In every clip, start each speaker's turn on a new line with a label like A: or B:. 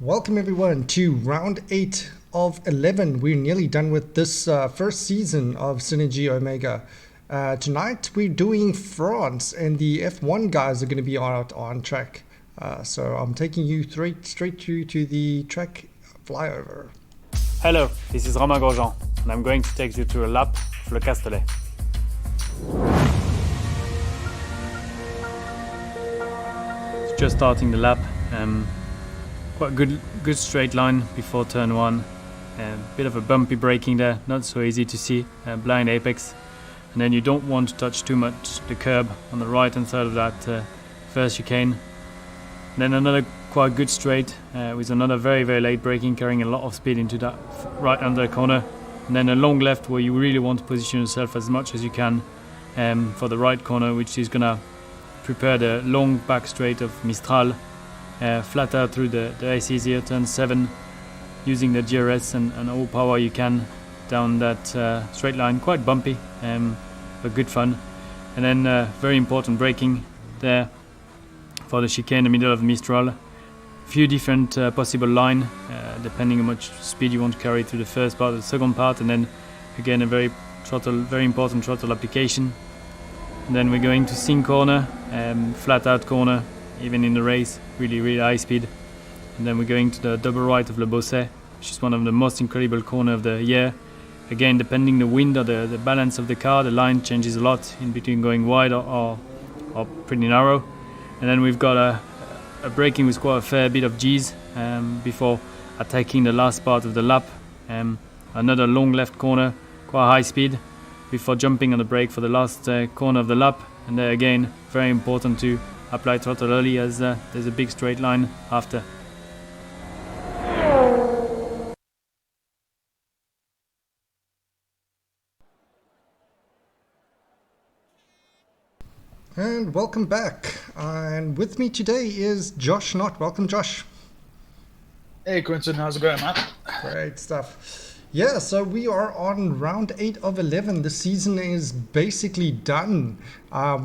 A: Welcome everyone to round 8 of 11. We're nearly done with this first season of Synergy Omega. Tonight we're doing France and the F1 guys are going to be out on track. So I'm taking you straight through to the track flyover.
B: Hello, this is Romain Grosjean and I'm going to take you through a lap of Le Castellet. Just starting the lap. Quite a good straight line before turn 1. Bit of a bumpy braking there, not so easy to see, blind apex. And then you don't want to touch too much the curb on the right hand side of that first chicane. And then another quite good straight with another very late braking, carrying a lot of speed into that right under corner. And then a long left where you really want to position yourself as much as you can for the right corner, which is going to prepare the long back straight of Mistral. Flat out through the ICs here, turn 7, using the GRS and all power you can down that straight line. Quite bumpy, but good fun. And then very important braking there for the chicane in the middle of Mistral. Few different possible line, depending on how much speed you want to carry through the first part or the second part, and then again a very important throttle application. And then we're going to Sing corner, flat out corner, even in the race, really high speed. And then we're going to the double right of Le Bosset, which is one of the most incredible corner of the year. Again, depending the wind or the balance of the car, the line changes a lot in between going wide or pretty narrow. And then we've got a braking with quite a fair bit of G's before attacking the last part of the lap. Another long left corner, quite high speed, before jumping on the brake for the last corner of the lap. And there again, very important to apply throttle early as there's a big straight line after.
A: And welcome back. And with me today is Josh Knott. Welcome, Josh.
C: Hey Quentin, how's it going, man?
A: Great stuff. Yeah, so we are on round 8 of 11. The season is basically done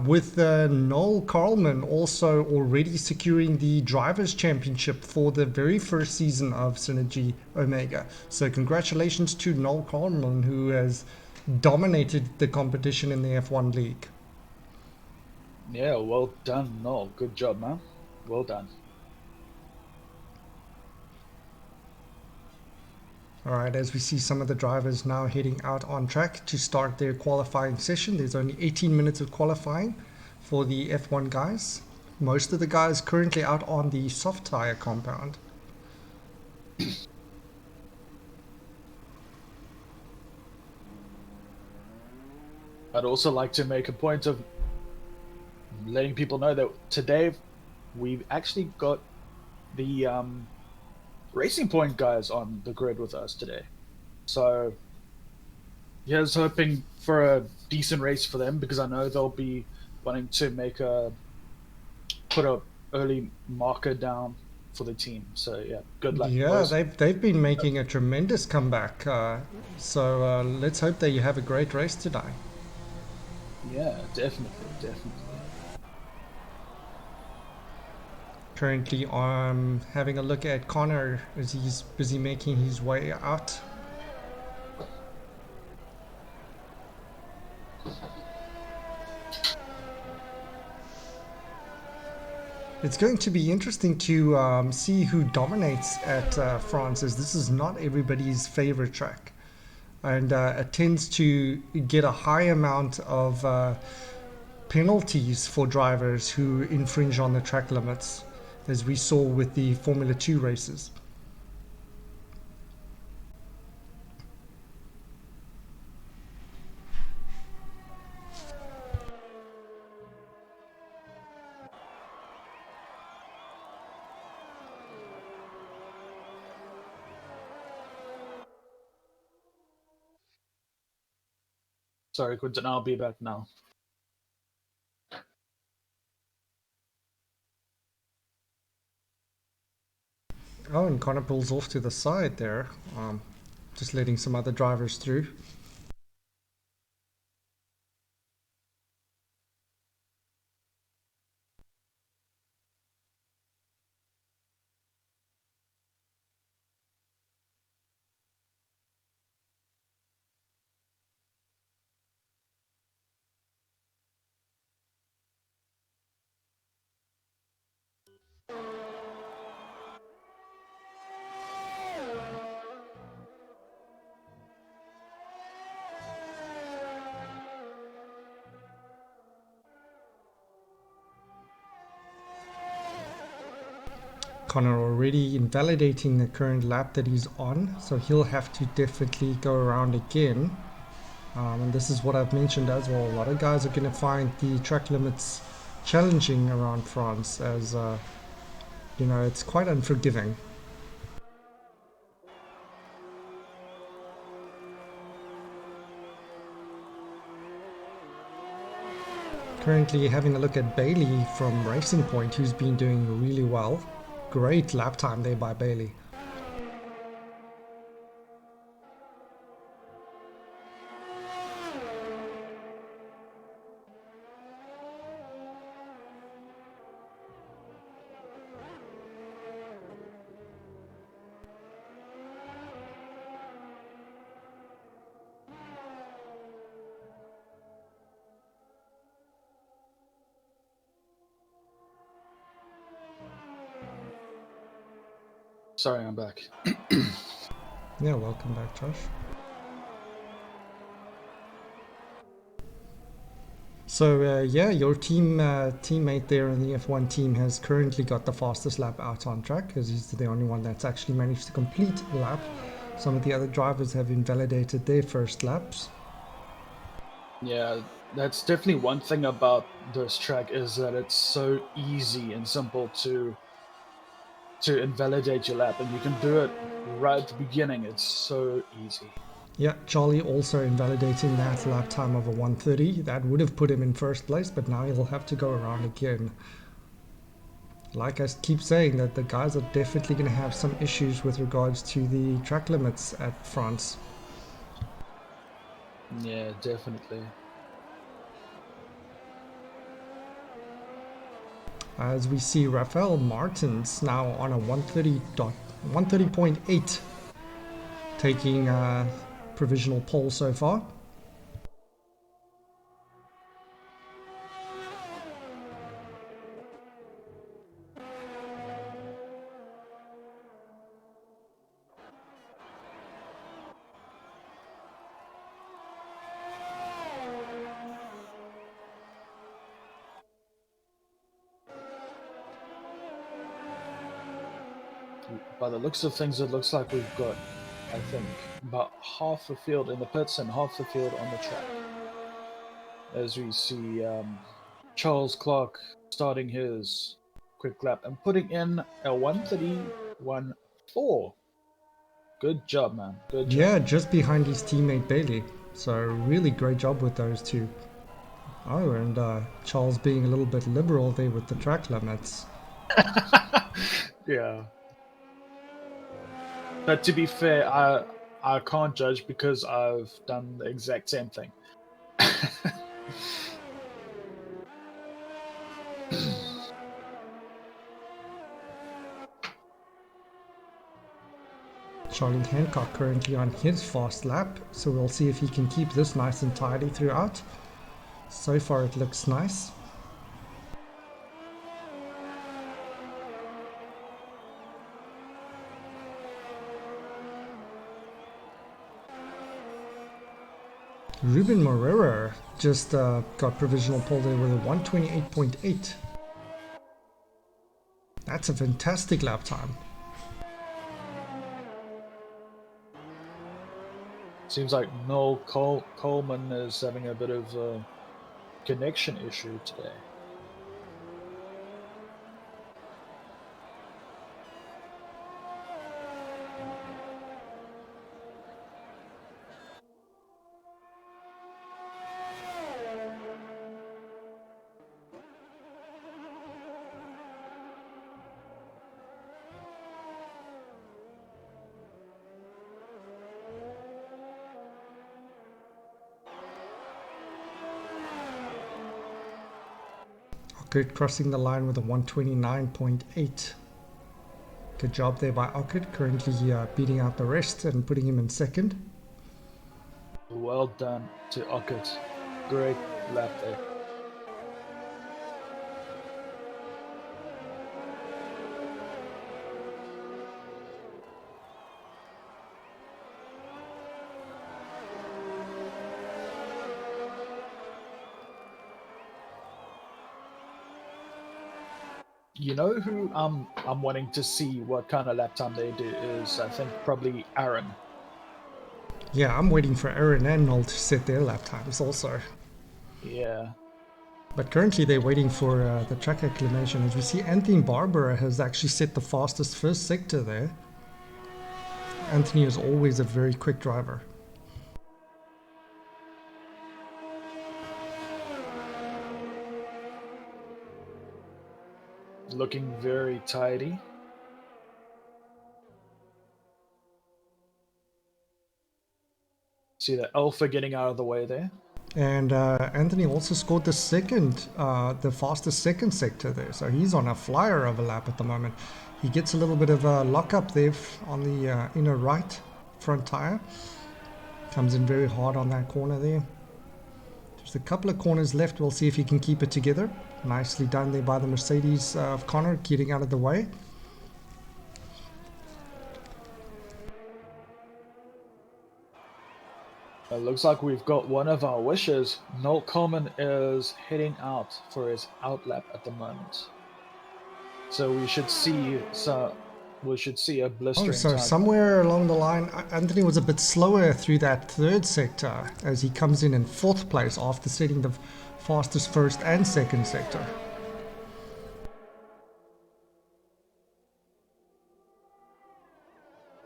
A: with Noel Carlman also already securing the Drivers' Championship for the very first season of Synergy Omega. So congratulations to Noel Carlman, who has dominated the competition in the F1 League.
C: Yeah, well done, Noel. Good job, man. Well done.
A: All right, as we see some of the drivers now heading out on track to start their qualifying session. There's only 18 minutes of qualifying for the F1 guys. Most of the guys currently out on the soft tire compound.
C: I'd also like to make a point of letting people know that today we've actually got the Racing Point guys on the grid with us today. So yeah, I was hoping for a decent race for them because I know they'll be wanting to put a early marker down for the team. So yeah, good luck.
A: Yeah,
C: boys.
A: they've been making a tremendous comeback. So let's hope that you have a great race today.
C: Yeah, definitely.
A: Currently, I'm having a look at Connor as he's busy making his way out. It's going to be interesting to see who dominates at France, as this is not everybody's favorite track. And it tends to get a high amount of penalties for drivers who infringe on the track limits, as we saw with the Formula 2 races.
C: Sorry, Quentin, I'll be back now.
A: Oh, and Connor pulls off to the side there, just letting some other drivers through. Connor already invalidating the current lap that he's on, so he'll have to definitely go around again. And this is what I've mentioned as well. A lot of guys are going to find the track limits challenging around France, as you know, it's quite unforgiving. Currently having a look at Bailey from Racing Point, who's been doing really well. Great lap time there by Bailey.
C: Sorry, I'm back.
A: Yeah, welcome back, Josh. So yeah, your teammate there in the F1 team has currently got the fastest lap out on track, because he's the only one that's actually managed to complete a lap. Some of the other drivers have invalidated their first laps.
C: Yeah, that's definitely one thing about this track, is that it's so easy and simple to invalidate your lap, and you can do it right at the beginning. It's so easy.
A: Yeah, Charlie also invalidating that lap time of a 1:30. That would have put him in first place, but now he'll have to go around again. Like I keep saying, that the guys are definitely going to have some issues with regards to the track limits at France.
C: Yeah, definitely.
A: As we see Rafael Martins now on a 130.8, taking provisional pole so far.
C: By the looks of things, it looks like we've got, I think, about half the field in the pits and half the field on the track. As we see Charles Clark starting his quick lap and putting in a 1:31.4. Good job, man. Good job.
A: Yeah, just behind his teammate Bailey. So really great job with those two. Oh, and Charles being a little bit liberal there with the track limits.
C: Yeah. But to be fair, I can't judge because I've done the exact same thing.
A: Charlie Hancock currently on his fast lap, so we'll see if he can keep this nice and tidy throughout. So far it looks nice. Ruben Moreira just got provisional pole there with a 128.8. That's a fantastic lap time.
C: Seems like Noel Coleman is having a bit of a connection issue today.
A: Ockert crossing the line with a 129.8. Good job there by Ockert, currently beating out the rest and putting him in second.
C: Well done to Ockett. Great lap there. You know who I'm wanting to see what kind of lap time they do is, I think, probably Aaron.
A: Yeah, I'm waiting for Aaron and Noel to set their lap times also.
C: Yeah.
A: But currently they're waiting for the track acclimation. As we see, Anthony Barbara has actually set the fastest first sector there. Anthony is always a very quick driver.
C: Looking very tidy. See the Alpha getting out of the way there.
A: And Anthony also scored the fastest second sector there. So he's on a flyer of a lap at the moment. He gets a little bit of a lock up there on the inner right front tire. Comes in very hard on that corner there. Just a couple of corners left. We'll see if he can keep it together. Nicely done there by the Mercedes of Connor, getting out of the way.
C: It looks like we've got one of our wishes. Noel Coleman is heading out for his outlap at the moment. So we should see a blistering.
A: Oh, so
C: time.
A: somewhere along the line, Anthony was a bit slower through that third sector as he comes in fourth place after setting the fastest first and second sector.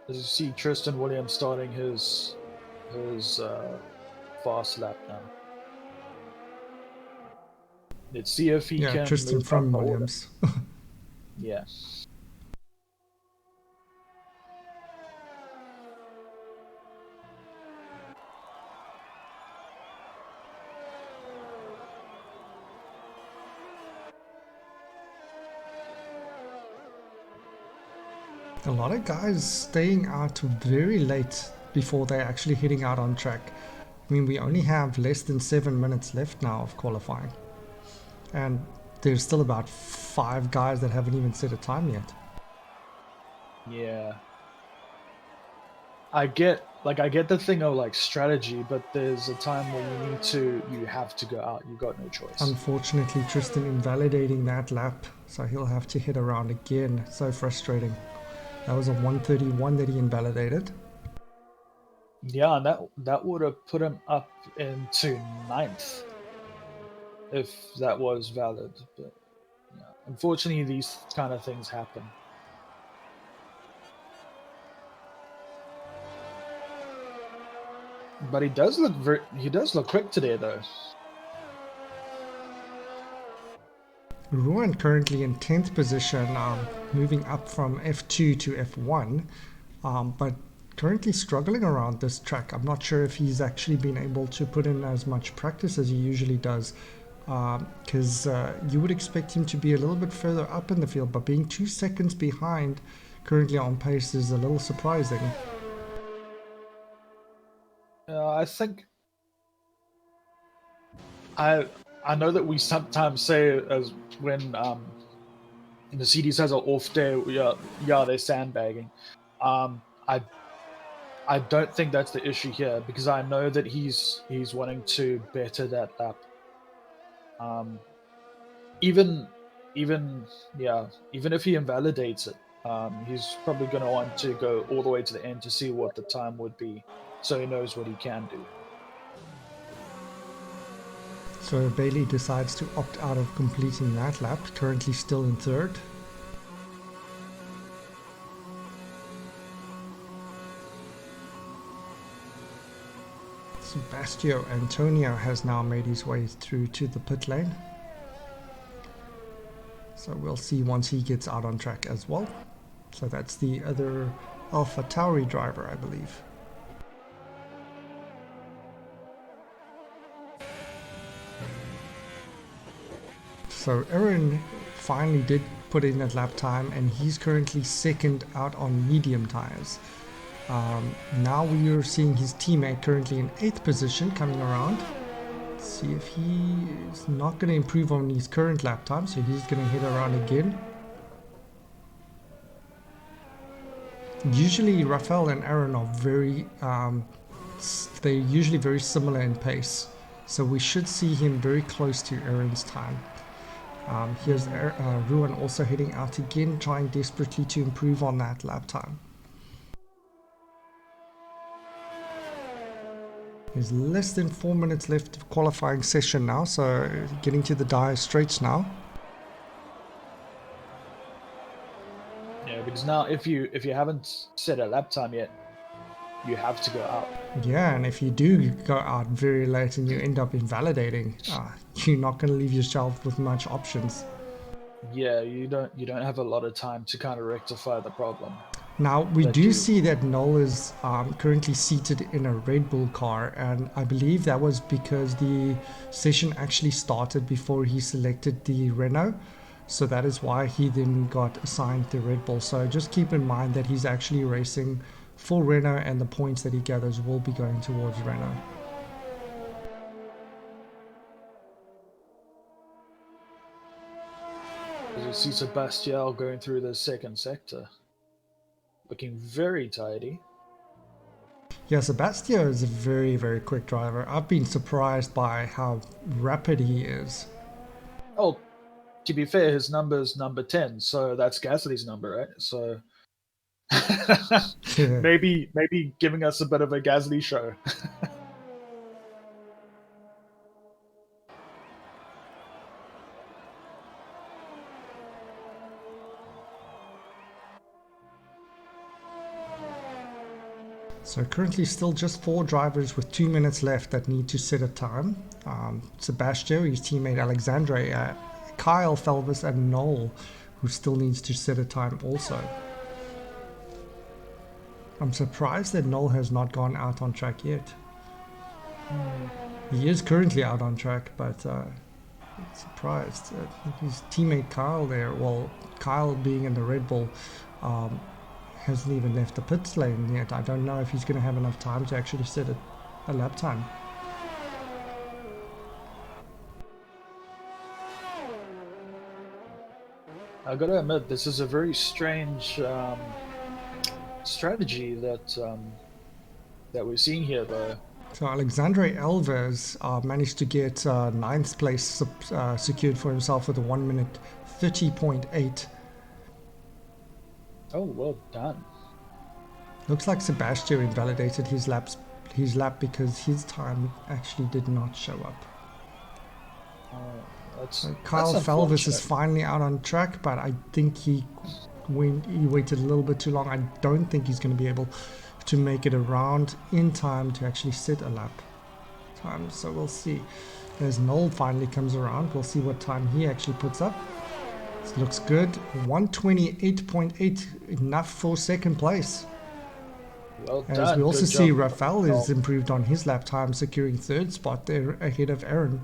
C: As you see, Tristan Williams starting his fast lap now. Let's see if he can
A: Tristan
C: move
A: from
C: up the order.
A: Williams.
C: Yeah.
A: A lot of guys staying out very late before they're actually heading out on track. I mean, we only have less than 7 minutes left now of qualifying. And there's still about 5 guys that haven't even set a time yet.
C: Yeah. I get the thing of like strategy, but there's a time where you have to go out. You got no choice.
A: Unfortunately, Tristan invalidating that lap, so he'll have to hit around again. So frustrating. That was a 131 that he invalidated.
C: Yeah, and that would have put him up into 9th if that was valid. But yeah, unfortunately, these kind of things happen. But he does look quick today, though.
A: Romain currently in 10th position, moving up from F2 to F1, but currently struggling around this track. I'm not sure if he's actually been able to put in as much practice as he usually does, because you would expect him to be a little bit further up in the field, but being 2 seconds behind currently on pace is a little surprising.
C: I think I know that we sometimes say as when Mercedes has an off day, yeah, they're sandbagging. I don't think that's the issue here because I know that he's wanting to better that lap. Even if he invalidates it, he's probably going to want to go all the way to the end to see what the time would be, so he knows what he can do.
A: So Bailey decides to opt out of completing that lap, currently still in 3rd. Sebastio Antonio has now made his way through to the pit lane. So we'll see once he gets out on track as well. So that's the other Alpha Tauri driver, I believe. So Aaron finally did put in that lap time, and he's currently 2nd out on medium tires. Now we are seeing his teammate currently in 8th position coming around. Let's see if he is not going to improve on his current lap time, so he's going to hit around again. Usually Rafael and Aaron are they're usually very similar in pace, so we should see him very close to Aaron's time. Here's Romain also heading out again, trying desperately to improve on that lap time. There's less than 4 minutes left of qualifying session now, so getting to the dire straits now.
C: Yeah, because now if you haven't set a lap time yet, you have to go out.
A: Yeah, and if you do go out very late and you end up invalidating, you're not going to leave yourself with much options.
C: Yeah, you don't have a lot of time to kind of rectify the problem.
A: Now, we do see that Noel is currently seated in a Red Bull car, and I believe that was because the session actually started before he selected the Renault. So that is why he then got assigned the Red Bull. So just keep in mind that he's actually racing for Renault, and the points that he gathers will be going towards Renault.
C: You see Sebastian going through the second sector, looking very tidy.
A: Yeah, Sebastian is a very, very quick driver. I've been surprised by how rapid he is.
C: Oh, to be fair, his number's number 10, so that's Gasly's number, right? So
A: Yeah.
C: maybe giving us a bit of a Gasly show.
A: So currently still just 4 drivers with 2 minutes left that need to set a time. Sebastian, his teammate Alexandre, Kyle Felvis and Noel, who still needs to set a time also. I'm surprised that Noel has not gone out on track yet. He is currently out on track, but surprised. His teammate Kyle there, well, Kyle being in the Red Bull, hasn't even left the pit lane yet. I don't know if he's going to have enough time to actually set a lap time.
C: I gotta admit, this is a very strange strategy that we're seeing here, though.
A: So Alexandre Alves managed to get 9th place secured for himself with a 1 minute 30.8.
C: Oh, well done.
A: Looks like Sebastian invalidated his lap because his time actually did not show up. So Kyle Felvis is finally out on track, but I think he waited a little bit too long. I don't think he's going to be able to make it around in time to actually set a lap time. So we'll see. As Noel finally comes around, we'll see what time he actually puts up. This looks good. 128.8, enough for second place.
C: Well done.
A: As we also
C: Good
A: see
C: job.
A: Rafael has improved on his lap time, securing 3rd spot there ahead of Aaron.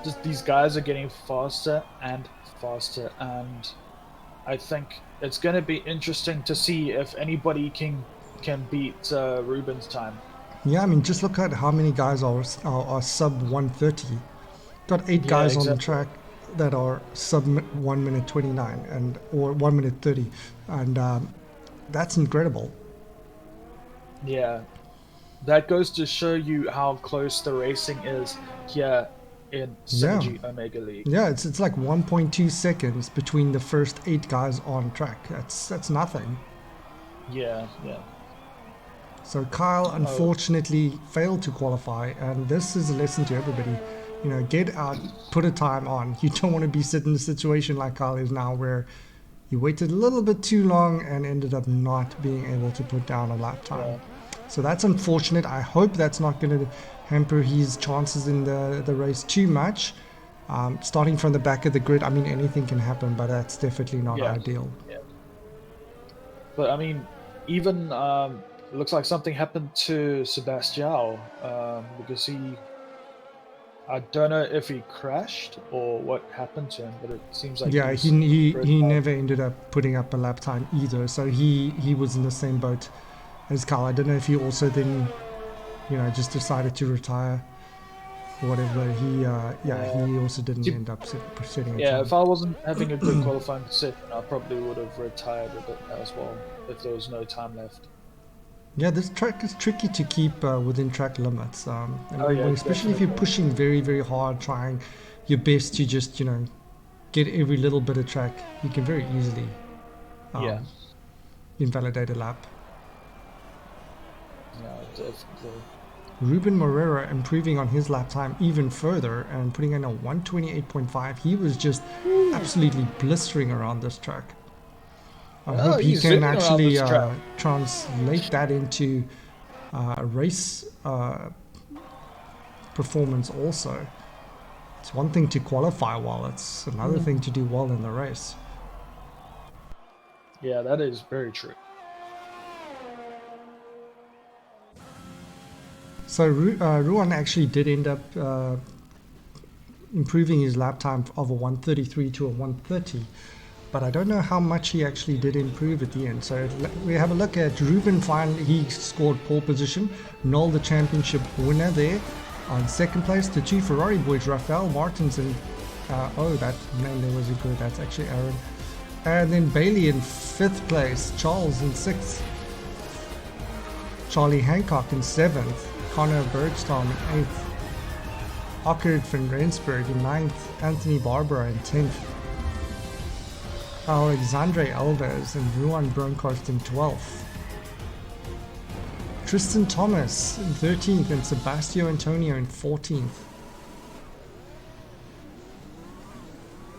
C: Just these guys are getting faster and faster, and I think it's going to be interesting to see if anybody can beat Ruben's time.
A: Yeah, I mean, just look at how many guys are sub 130. Got 8 guys on the track that are sub 1 minute 29 or 1 minute 30, and that's incredible.
C: Yeah, that goes to show you how close the racing is here in Synergy Omega League.
A: Yeah, it's like 1.2 seconds between the first 8 guys on track. That's nothing.
C: Yeah.
A: So Kyle unfortunately failed to qualify, and this is a lesson to everybody. You know, get out, put a time on. You don't want to be sitting in a situation like Kyle is now, where he waited a little bit too long and ended up not being able to put down a lap time. Yeah. So that's unfortunate. I hope that's not going to hamper his chances in the race too much. Starting from the back of the grid, I mean, anything can happen, but that's definitely not ideal.
C: Yeah. But I mean, even it looks like something happened to Sebastian because I don't know if he crashed or what happened to him, but it seems like
A: he never ended up putting up a lap time either. So he was in the same boat as Kyle. I don't know if he also then, just decided to retire or whatever. He also didn't end up setting a time.
C: If I wasn't having a good qualifying session, I probably would have retired a bit as well if there was no time left.
A: Yeah, this track is tricky to keep within track limits.
C: Oh yeah,
A: Especially if you're
C: definitely.
A: pushing very, very hard, trying your best to just, get every little bit of track, you can very easily
C: Yeah,
A: um, invalidate a lap.
C: yeah, definitely.
A: Ruben Morera improving on his lap time even further and putting in a 128.5. He was just absolutely blistering around this track. I
C: Oh,
A: hope he
C: he's
A: can
C: zooming around
A: actually
C: this track.
A: translate that into race performance also. It's one thing to qualify well, it's another thing to do well in the race.
C: Yeah, that is very true.
A: So Ruan actually did end up improving his lap time of a 133 to a 130, but I don't know how much he actually did improve at the end. So we have a look at Ruben. Finally, he scored pole position. Noel, the championship winner there. On second place, the two Ferrari boys, Rafael Martins and oh, that name there was a good. That's actually Aaron. And then Bailey in fifth place, Charles in sixth, Charlie Hancock in seventh, Connor Bergstrom in eighth, Ockard van Rensburg in ninth, Anthony Barbara in 10th, Alexandre Alves and Ruan Bronkhorst in 12th, Tristan Thomas in 13th, and Sebastio Antonio in 14th.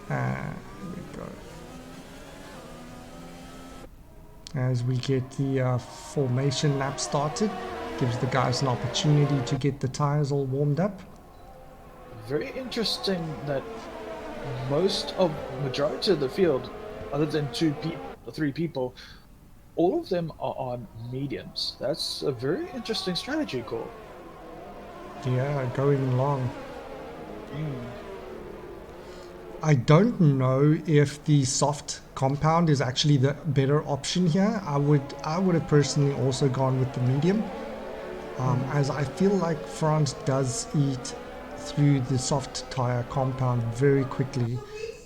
A: Here we go. As we get the formation lap started, gives the guys an opportunity to get the tires all warmed up.
C: Very interesting that majority of the field, other than three people, all of them are on mediums. That's a very interesting strategy call.
A: Yeah, going long. I don't know if the soft compound is actually the better option here. I would have personally also gone with the medium, as I feel like France does eat through the soft tire compound very quickly,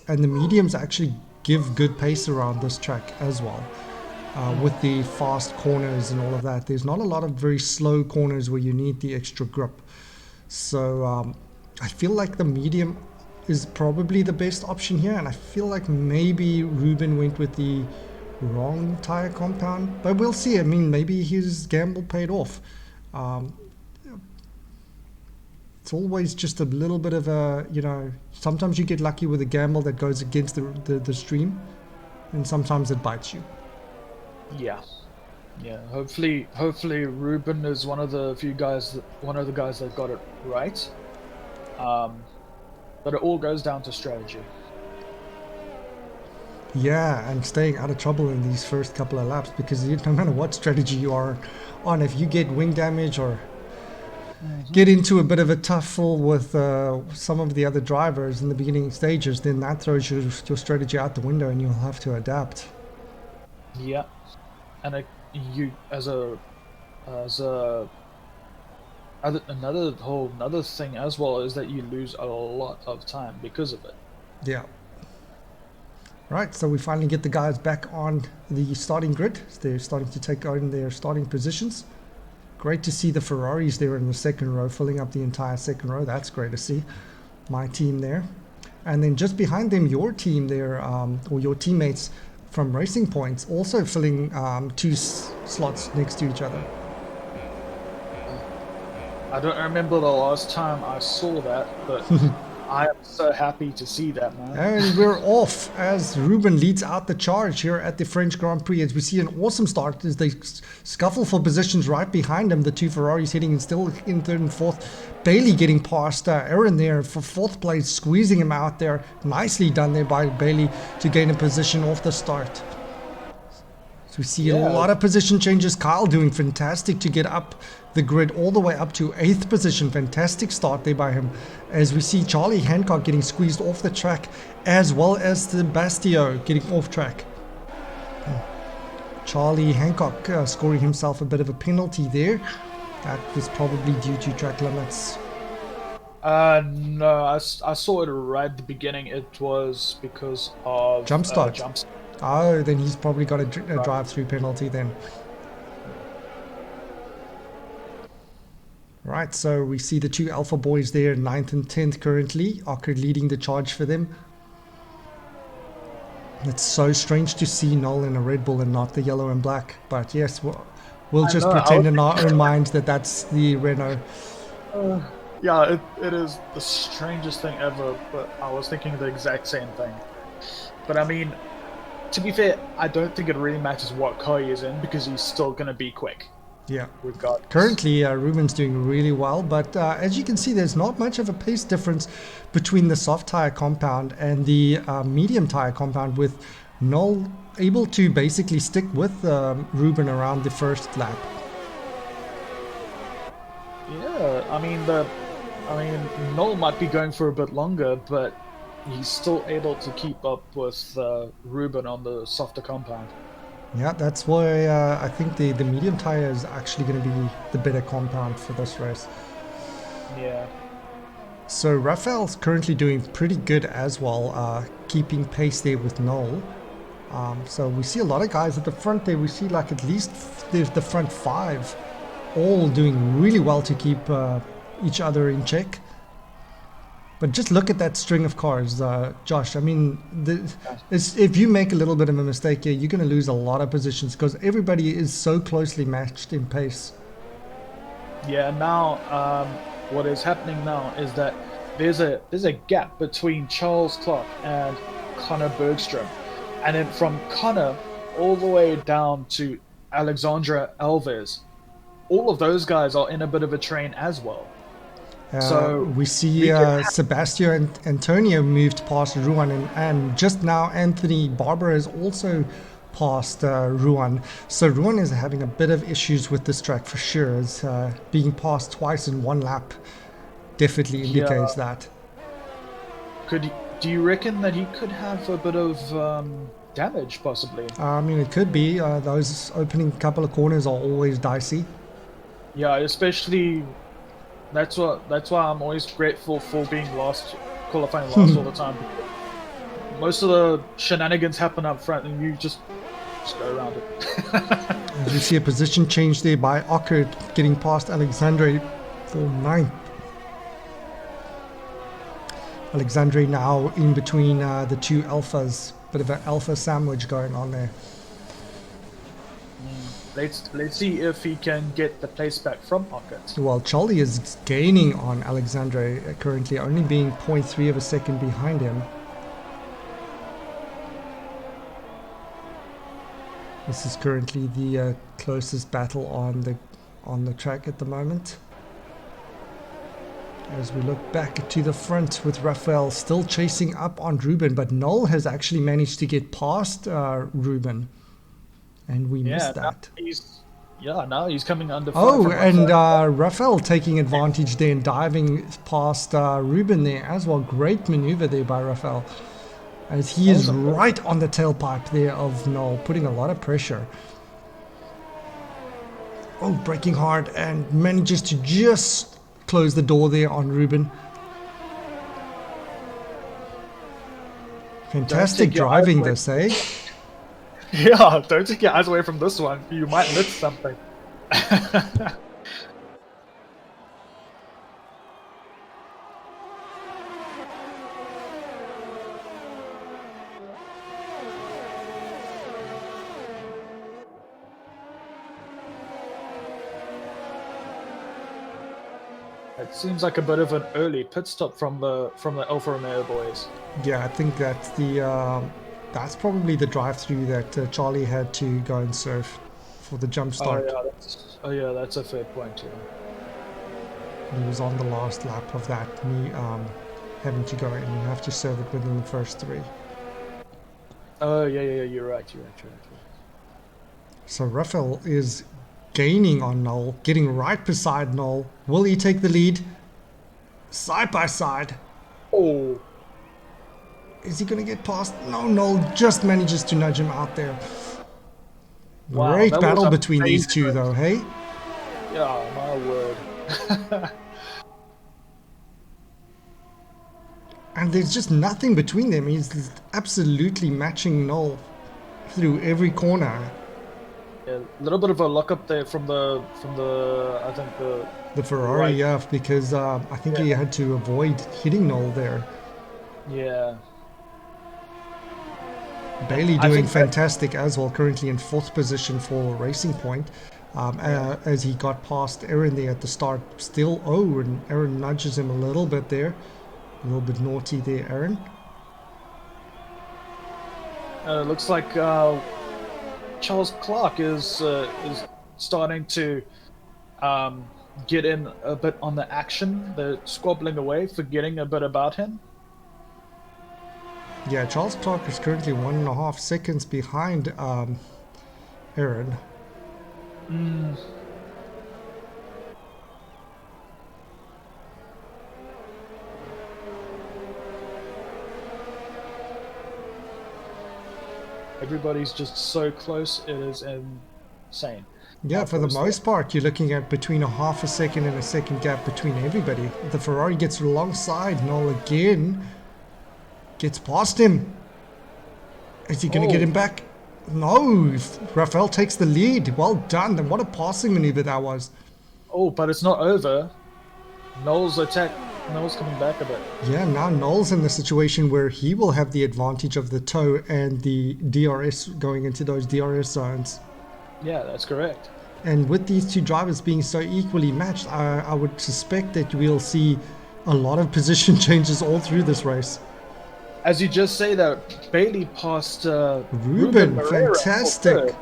A: and the mediums actually give good pace around this track as well. With the fast corners and all of that, there's not a lot of very slow corners where you need the extra grip. So I feel like the medium is probably the best option here, and I feel like maybe Ruben went with the wrong tire compound, but we'll see. I mean, maybe his gamble paid off. It's always just a little bit of a, sometimes you get lucky with a gamble that goes against the stream, and sometimes it bites you.
C: Yeah, yeah. Hopefully, Ruben is one of the guys that got it right. But it all goes down to strategy.
A: Yeah, and staying out of trouble in these first couple of laps, because no matter what strategy you are on, if you get wing damage or get into a bit of a tussle with some of the other drivers in the beginning stages, then that throws your strategy out the window and you'll have to adapt.
C: Yeah, and you another thing as well is that you lose a lot of time because of it.
A: Yeah. Right, so we finally get the guys back on the starting grid. They're starting to take on their starting positions. Great to see the Ferraris there in the second row, filling up the entire second row. That's great to see. My team there. And then just behind them, your team there, or your teammates from Racing Points, also filling two slots next to each other.
C: I don't remember the last time I saw that, but I am so happy to see that, man.
A: And we're off as Ruben leads out the charge here at the French Grand Prix, as we see an awesome start as they scuffle for positions right behind him. The two Ferraris heading in still in third and fourth. Bailey getting past Aaron there for fourth place, squeezing him out there. Nicely done there by Bailey to gain a position off the start. So we see a lot of position changes. Kyle doing fantastic to get up the grid all the way up to 8th position. Fantastic start there by him, as we see Charlie Hancock getting squeezed off the track, as well as Sebastio getting off track. Charlie Hancock scoring himself a bit of a penalty there. That was probably due to track limits.
C: No, I saw it right at the beginning. It was because of
A: jump start. Oh, then he's probably got a drive-through penalty then. Right, so we see the two Alpha boys there, 9th and 10th currently. Ockard leading the charge for them. It's so strange to see Noel in a Red Bull and not the yellow and black. But yes, we'll
C: I
A: just
C: know,
A: pretend in our own minds that that's the Renault.
C: Yeah, it is the strangest thing ever, but I was thinking the exact same thing. But I mean, to be fair, I don't think it really matters what car he is in because he's still going to be quick.
A: Yeah.
C: Regardless.
A: Currently, Ruben's doing really well, but as you can see, there's not much of a pace difference between the soft tire compound and the medium tire compound, with Noel able to basically stick with Ruben around the first lap.
C: Yeah, I mean Noel might be going for a bit longer, but he's still able to keep up with Ruben on the softer compound.
A: Yeah, that's why I think the medium tire is actually going to be the better compound for this race.
C: Yeah.
A: So Raphael's currently doing pretty good as well, keeping pace there with Noel. So we see a lot of guys at the front there. We see like at least there's the front 5 all doing really well to keep each other in check. But just look at that string of cars, Josh. I mean, if you make a little bit of a mistake here, you're going to lose a lot of positions because everybody is so closely matched in pace.
C: Yeah, now what is happening now is that there's a gap between Charles Clark and Connor Bergstrom. And then from Connor all the way down to Alexandra Alves, all of those guys are in a bit of a train as well. So
A: we see Sebastian and Antonio moved past Ruan, and just now Anthony Barber has also passed Ruan. So Ruan is having a bit of issues with this track for sure, as being passed twice in one lap definitely indicates that.
C: Do you reckon that he could have a bit of damage possibly?
A: I mean, it could be. Those opening couple of corners are always dicey.
C: Yeah, especially that's why I'm always grateful for being qualifying last all the time. Most of the shenanigans happen up front, and you just go around it.
A: As you see a position change there by Ockard, getting past Alexandre for 9th. Alexandre now in between the two alphas. Bit of an alpha sandwich going on there.
C: Let's see if he can get the place back from Ockard.
A: Well, Charlie is gaining on Alexandre, currently only being 0.3 of a second behind him. This is currently the closest battle on the track at the moment. As we look back to the front with Raphael still chasing up on Ruben, but Noel has actually managed to get past Ruben. And we missed that.
C: Now he's coming under.
A: Oh, and Raphael taking advantage there and diving past Ruben there as well. Great maneuver there by Raphael, as he is right on the tailpipe there of Noel, putting a lot of pressure. Oh, braking hard and manages to just close the door there on Ruben. Fantastic driving this, eh?
C: Yeah, don't take your eyes away from this one. You might miss something. It seems like a bit of an early pit stop from the Alfa Romeo boys.
A: Yeah, I think that's that's probably the drive-through that Charlie had to go and surf for the jump start.
C: Oh yeah, that's a fair point. Yeah.
A: He was on the last lap of that, me having to go, and you have to serve it within the first 3.
C: Oh yeah, you're right.
A: So Raphael is gaining on Noel, getting right beside Noel. Will he take the lead? Side by side.
C: Oh.
A: Is he going to get past? No, Noel just manages to nudge him out there.
C: Wow,
A: great battle between these two, though, hey?
C: Yeah, my word.
A: And there's just nothing between them. He's absolutely matching Noel through every corner.
C: Yeah, a little bit of a lock up there from the I think the
A: The Ferrari,
C: Right.
A: yeah, because I think he had to avoid hitting Noel there.
C: Yeah.
A: Bailey
C: I
A: doing
C: think that,
A: fantastic as well, currently in 4th position for Racing Point.
C: yeah.
A: As he got past Aaron there at the start, still, oh, and Aaron nudges him a little bit there. A little bit naughty there, Aaron.
C: Looks like Charles Clark is starting to um, get in a bit on the action. They're squabbling away, forgetting a bit about him.
A: Yeah, Charles Clark is currently 1.5 seconds behind Aaron.
C: Mm. Everybody's just so close. It is insane.
A: Yeah,
C: How
A: for the
C: close they
A: most part, you're looking at between a half a second and a second gap between everybody. The Ferrari gets alongside Noel again, gets past him. Is he going to get him back? No, Rafael takes the lead. Well done. Then what a passing maneuver that was.
C: Oh, but it's not over. Noel's attack. Noel's coming back a bit.
A: Yeah, now Noel's in the situation where he will have the advantage of the toe and the DRS going into those DRS zones.
C: Yeah, that's correct.
A: And with these two drivers being so equally matched, I would suspect that we'll see a lot of position changes all through this race.
C: As you just say that, Bailey passed
A: Ruben,
C: Moreira for
A: fantastic.
C: third.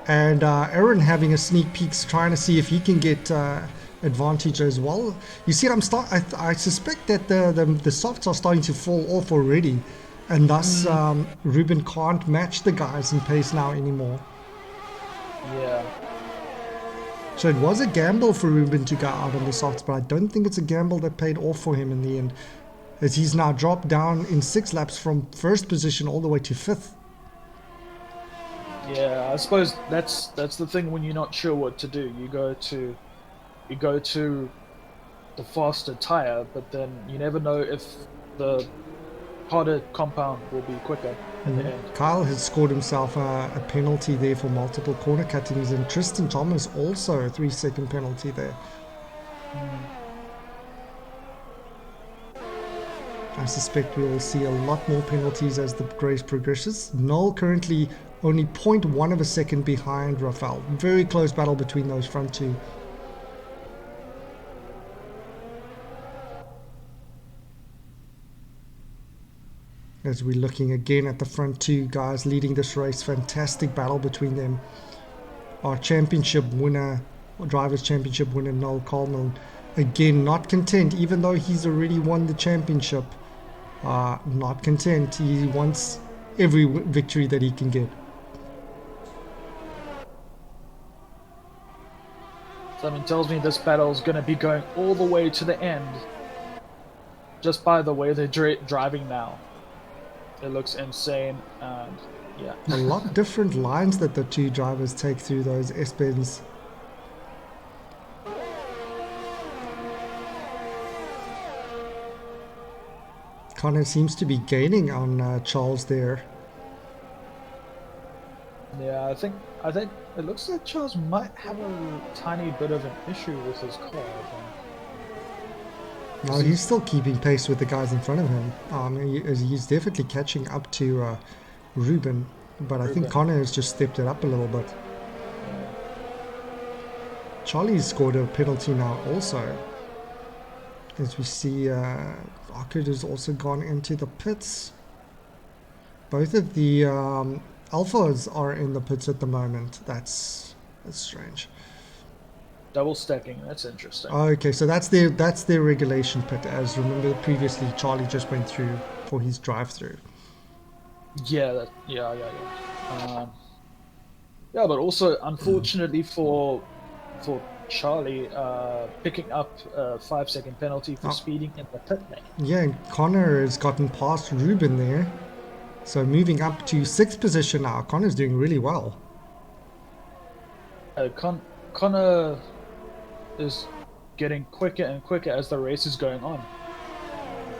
A: And Aaron having a sneak peek, trying to see if he can get advantage as well. You see, I suspect that the softs are starting to fall off already, and thus Ruben can't match the guys in pace now anymore.
C: Yeah.
A: So it was a gamble for Ruben to go out on the softs, but I don't think it's a gamble that paid off for him in the end, as he's now dropped down in 6 laps from 1st position all the way to 5th.
C: Yeah, I suppose that's the thing when you're not sure what to do. You go to the faster tire, but then you never know if the harder compound will be quicker in the end.
A: Kyle has scored himself a penalty there for multiple corner cuttings, and Tristan Thomas also a 3-second penalty there. I suspect we will see a lot more penalties as the race progresses. Noel currently only 0.1 of a second behind Rafael. Very close battle between those front two. As we're looking again at the front two guys leading this race, fantastic battle between them. Our championship winner, Drivers' Championship winner, Noel Coleman, again not content, even though he's already won the championship. Not content. He wants every victory that he can get.
C: Something tells me this battle is going to be going all the way to the end. Just by the way they're driving now. It looks insane, and yeah.
A: A lot different lines that the two drivers take through those S-bends. Connor seems to be gaining on Charles there.
C: Yeah, I think it looks like Charles might have a tiny bit of an issue with his car.
A: No, he's still keeping pace with the guys in front of him. He's definitely catching up to Ruben, but I think Connor has just stepped it up a little bit. Charlie's scored a penalty now also. As we see, Arkad has also gone into the pits. Both of the Alphas are in the pits at the moment. That's strange.
C: Double stacking, that's interesting.
A: Okay, so that's their regulation pit, as remember previously Charlie just went through for his drive-through.
C: Yeah, yeah, but also unfortunately for Charlie, picking up a 5-second penalty for speeding in the pit lane.
A: Yeah, and Connor has gotten past Ruben there, so moving up to 6th position now. Connor's doing really well.
C: Connor is getting quicker and quicker as the race is going on.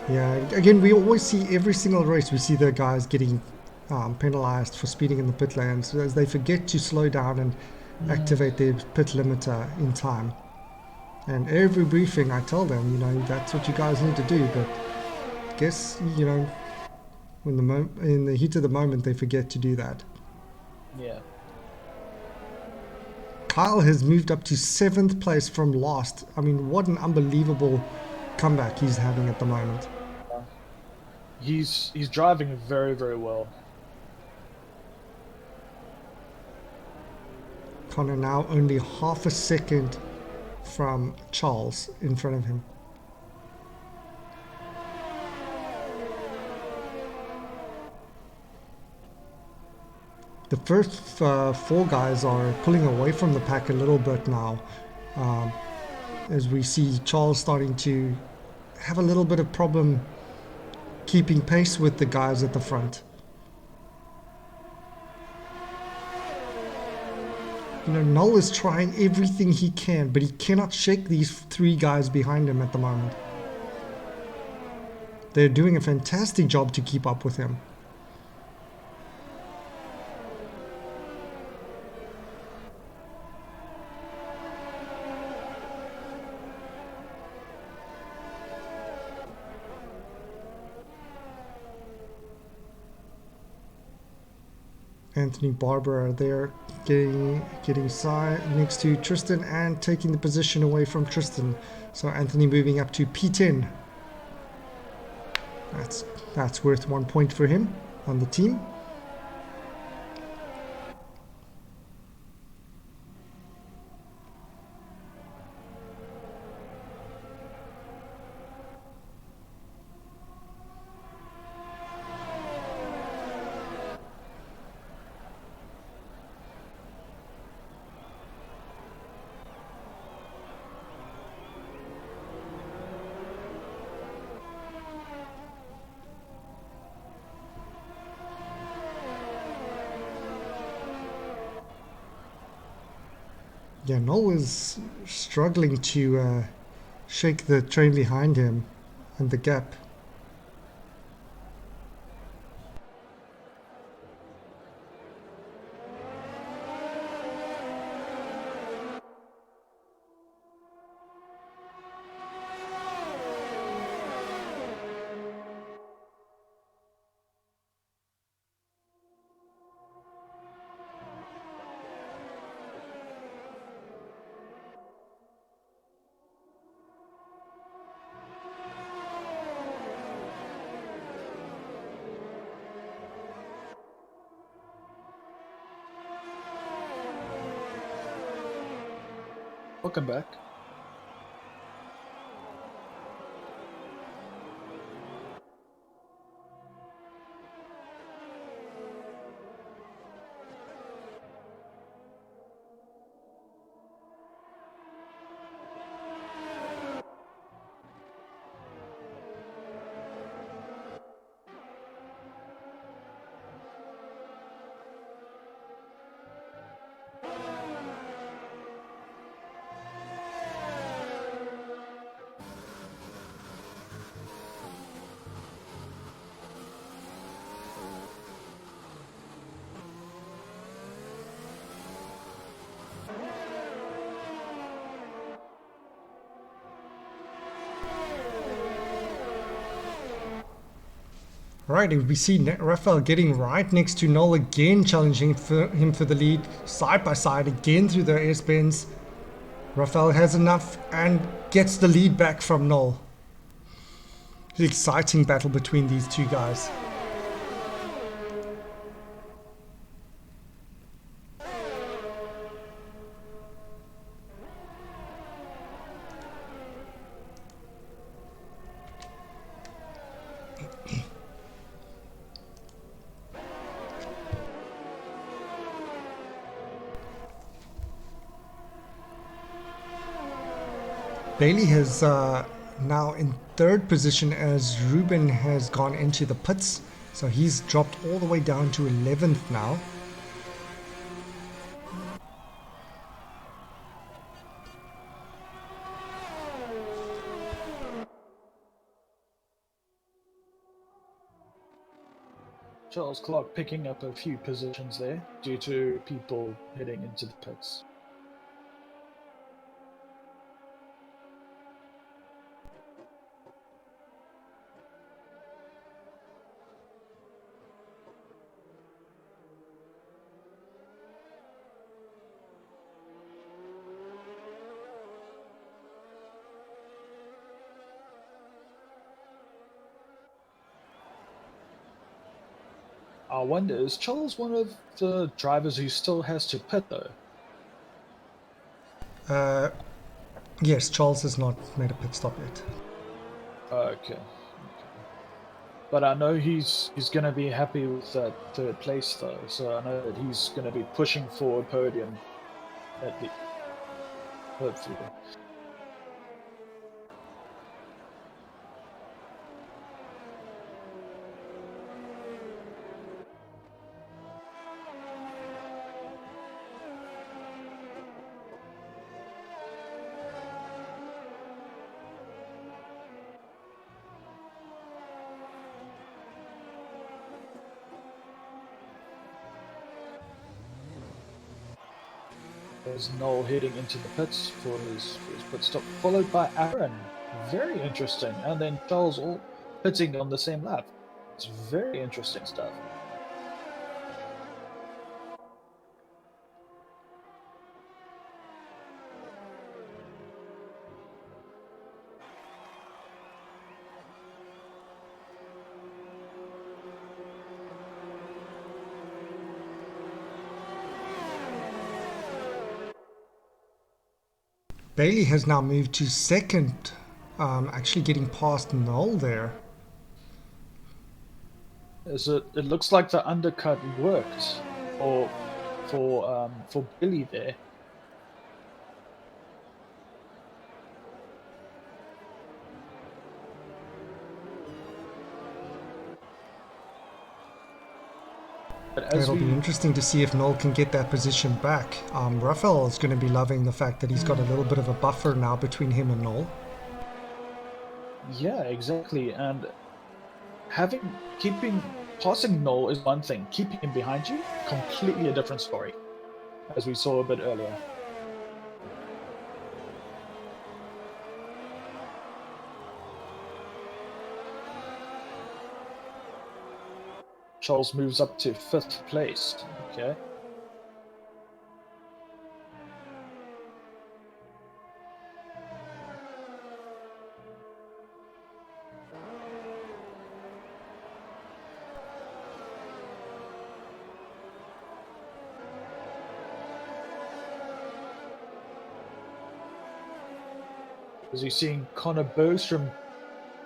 A: Yeah, again, we always see every single race, we see the guys getting penalized for speeding in the pit lanes as they forget to slow down and activate their pit limiter in time. And every briefing I tell them, you know, that's what you guys need to do. But guess, you know, when in the heat of the moment, they forget to do that.
C: Yeah.
A: Kyle has moved up to 7th place from last. I mean, what an unbelievable comeback he's having at the moment.
C: He's driving very, very well.
A: Connor now only half a second from Charles in front of him. The first 4 guys are pulling away from the pack a little bit now, as we see Charles starting to have a little bit of problem keeping pace with the guys at the front. You know, Noel is trying everything he can, but he cannot shake these 3 guys behind him at the moment. They're doing a fantastic job to keep up with him. Anthony Barber are there getting side next to Tristan and taking the position away from Tristan. So Anthony moving up to P10. That's worth 1 point for him on the team. Yeah, Noel is struggling to shake the train behind him and the gap.
C: Welcome back.
A: Right, we see Rafael getting right next to Noel again, challenging him for the lead, side by side again through the air spins. Rafael has enough and gets the lead back from Noel. An exciting battle between these 2 guys. Bailey has now in 3rd position as Ruben has gone into the pits. So he's dropped all the way down to 11th now.
C: Charles Clark picking up a few positions there due to people heading into the pits. I wonder, is Charles one of the drivers who still has to pit though?
A: Yes, Charles has not made a pit stop yet.
C: Okay. But I know he's going to be happy with that third place though, so I know that he's going to be pushing for a podium at the hopefully. There's Noel heading into the pits for his pit stop, followed by Aaron. Very interesting. And then Charles all pitting on the same lap. It's very interesting stuff.
A: Bailey has now moved to second, actually getting past Noel there.
C: It looks like the undercut worked, or for Billy there. But as
A: It'll be interesting to see if Noel can get that position back. Raphael is going to be loving the fact that he's got a little bit of a buffer now between him and Noel.
C: Yeah, exactly. And passing Noel is one thing. Keeping him behind you, completely a different story, as we saw a bit earlier. Charles moves up to 5th place. Okay. As you're seeing Connor Bergstrom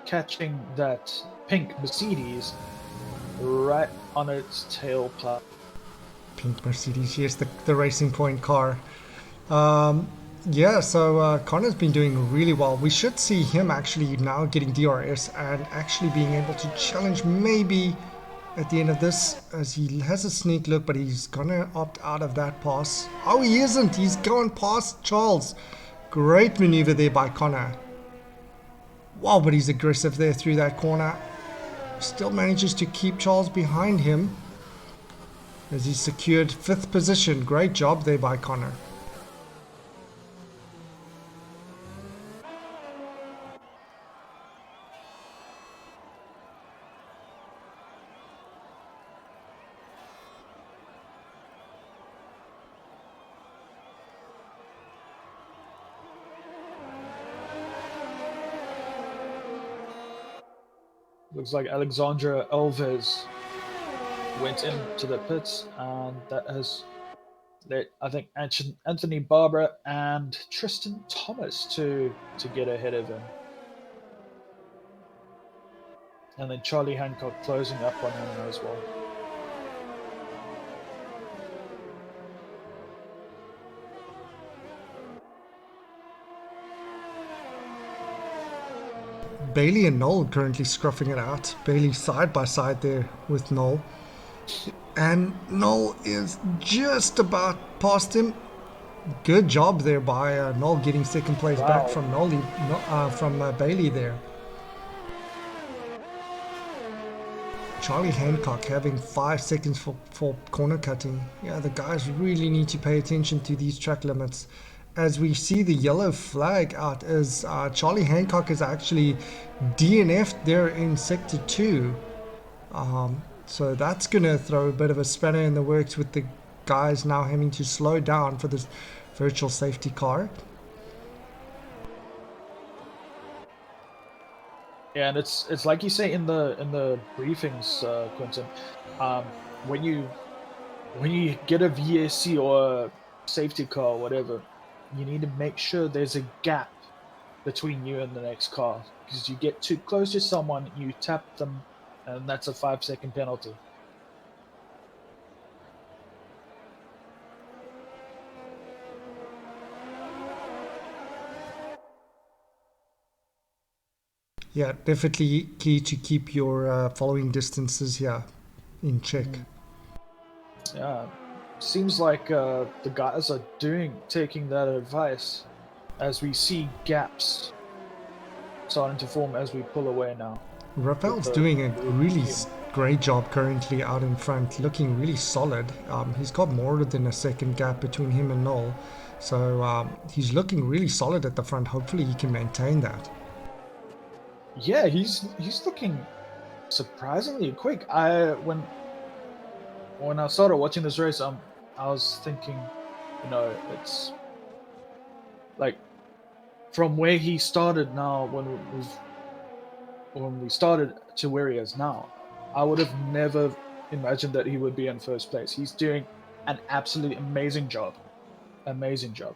C: catching that pink Mercedes right on its tailpipe.
A: Pink Mercedes, yes, the Racing Point car. Yeah, so Connor's been doing really well. We should see him actually now getting DRS and actually being able to challenge maybe at the end of this, as he has a sneak look, but he's gonna opt out of that pass. Oh, he isn't. He's gone past Charles. Great maneuver there by Connor. Wow, but he's aggressive there through that corner. Still manages to keep Charles behind him as he secured 5th position. Great job there by Connor.
C: Looks like Alexandra Alves went into the pits, and that has led, I think, Anthony Barber and Tristan Thomas to get ahead of him. And then Charlie Hancock closing up on him as well.
A: Bailey and Noel currently scruffing it out. Bailey side by side there with Noel. And Noel is just about past him. Good job there by Noel getting 2nd place back from Bailey there. Charlie Hancock having 5 seconds for corner cutting. Yeah, the guys really need to pay attention to these track limits. As we see the yellow flag out, as Charlie Hancock is actually DNF'd there in sector 2. So that's going to throw a bit of a spanner in the works with the guys now having to slow down for this virtual safety car. Yeah,
C: and it's like you say in the briefings, Quentin. when you get a VSC or a safety car or whatever, you need to make sure there's a gap between you and the next car, because you get too close to someone, you tap them, and that's a 5-second penalty.
A: Yeah, definitely key to keep your following distances here in check.
C: Yeah, seems like the guys are taking that advice, as we see gaps starting to form as we pull away now.
A: Rafael's doing a really great job currently out in front, looking really solid. He's got more than a second gap between him and Noel, so he's looking really solid at the front. Hopefully he can maintain that.
C: Yeah, he's looking surprisingly quick. When I started watching this race, I was thinking, it's like from where he started now when we started to where he is now, I would have never imagined that he would be in first place. He's doing an absolutely amazing job. Amazing job.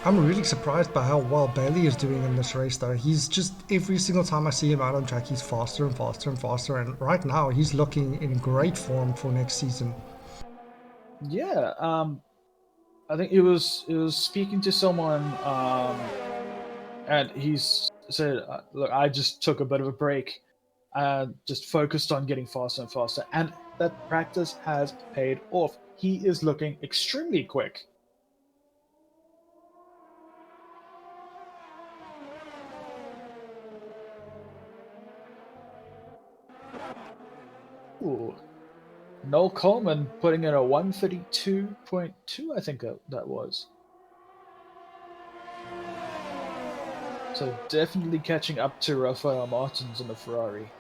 A: I'm really surprised by how well Bailey is doing in this race, though. He's just, every single time I see him out on track, he's faster and faster and faster. And right now, he's looking in great form for next season.
C: Yeah, I think it was speaking to someone, and he's said, "Look, I just took a bit of a break, and just focused on getting faster and faster, and that practice has paid off. He is looking extremely quick." Ooh. Noel Coleman putting in a 132.2, I think that was. So definitely catching up to Rafael Martins in the Ferrari.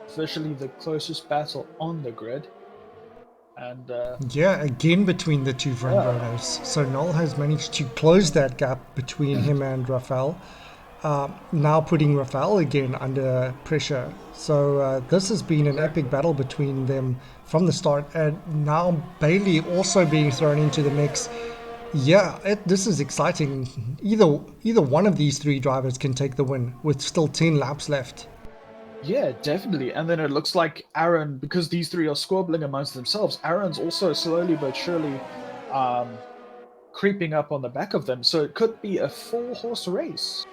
C: Officially the closest battle on the grid. And
A: yeah, again between the two front runners. So Noel has managed to close that gap between him and Rafael. Now putting Rafael again under pressure. So this has been an epic battle between them from the start. And now Bailey also being thrown into the mix. Yeah, this is exciting. Either one of these three drivers can take the win with still 10 laps left.
C: yeah, definitely. And then it looks like Aaron, because these three are squabbling amongst themselves, Aaron's also slowly but surely creeping up on the back of them. So it could be a 4-horse race.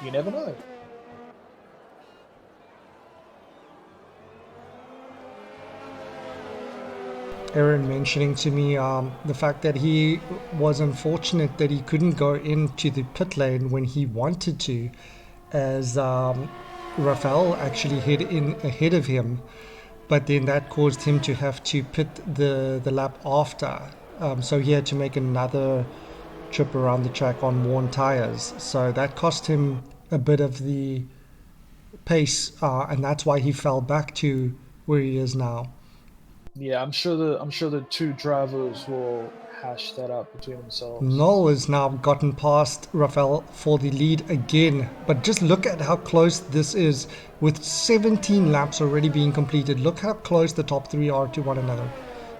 C: You never know.
A: Aaron mentioning to me the fact that he was unfortunate that he couldn't go into the pit lane when he wanted to, as Rafael actually hit in ahead of him, but then that caused him to have to pit the lap after. So he had to make another trip around the track on worn tires. So that cost him a bit of the pace, and that's why he fell back to where he is now.
C: Yeah, I'm sure the two drivers will hash that out between themselves.
A: Noel has now gotten past Rafael for the lead again, but just look at how close this is with 17 laps already being completed. Look how close the top three are to one another.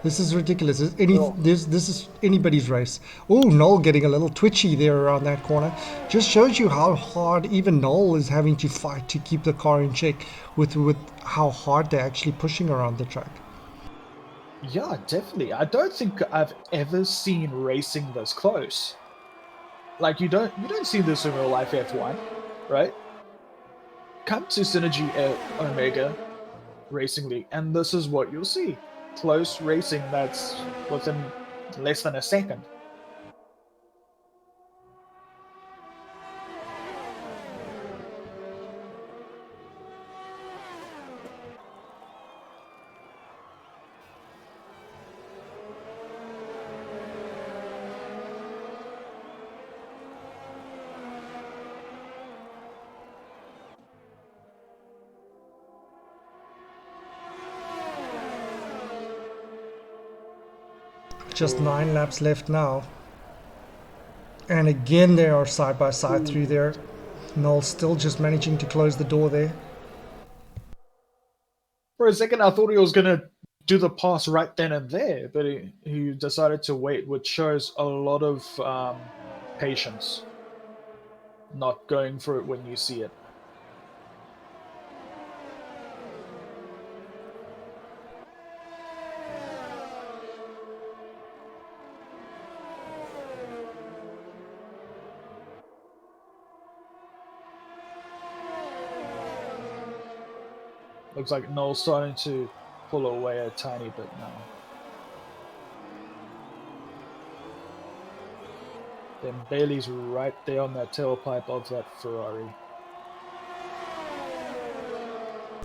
A: This is ridiculous.
C: Well,
A: This is anybody's race. Oh, Noel getting a little twitchy there around that corner. Just shows you how hard even Noel is having to fight to keep the car in check with how hard they're actually pushing around the track.
C: yeah, definitely. I don't think I've ever seen racing this close. Like you don't see this in real life F1, right? Come to Synergy Omega Racing League, and this is what you'll see: close racing that's within less than a second.
A: Just 9 laps left now. And again, they are side by side through there. Noel still just managing to close the door there.
C: For a second, I thought he was gonna do the pass right then and there, but he decided to wait, which shows a lot of patience. Not going for it when you see it. Looks like Noel's starting to pull away a tiny bit now. Then Bailey's right there on that tailpipe of that Ferrari.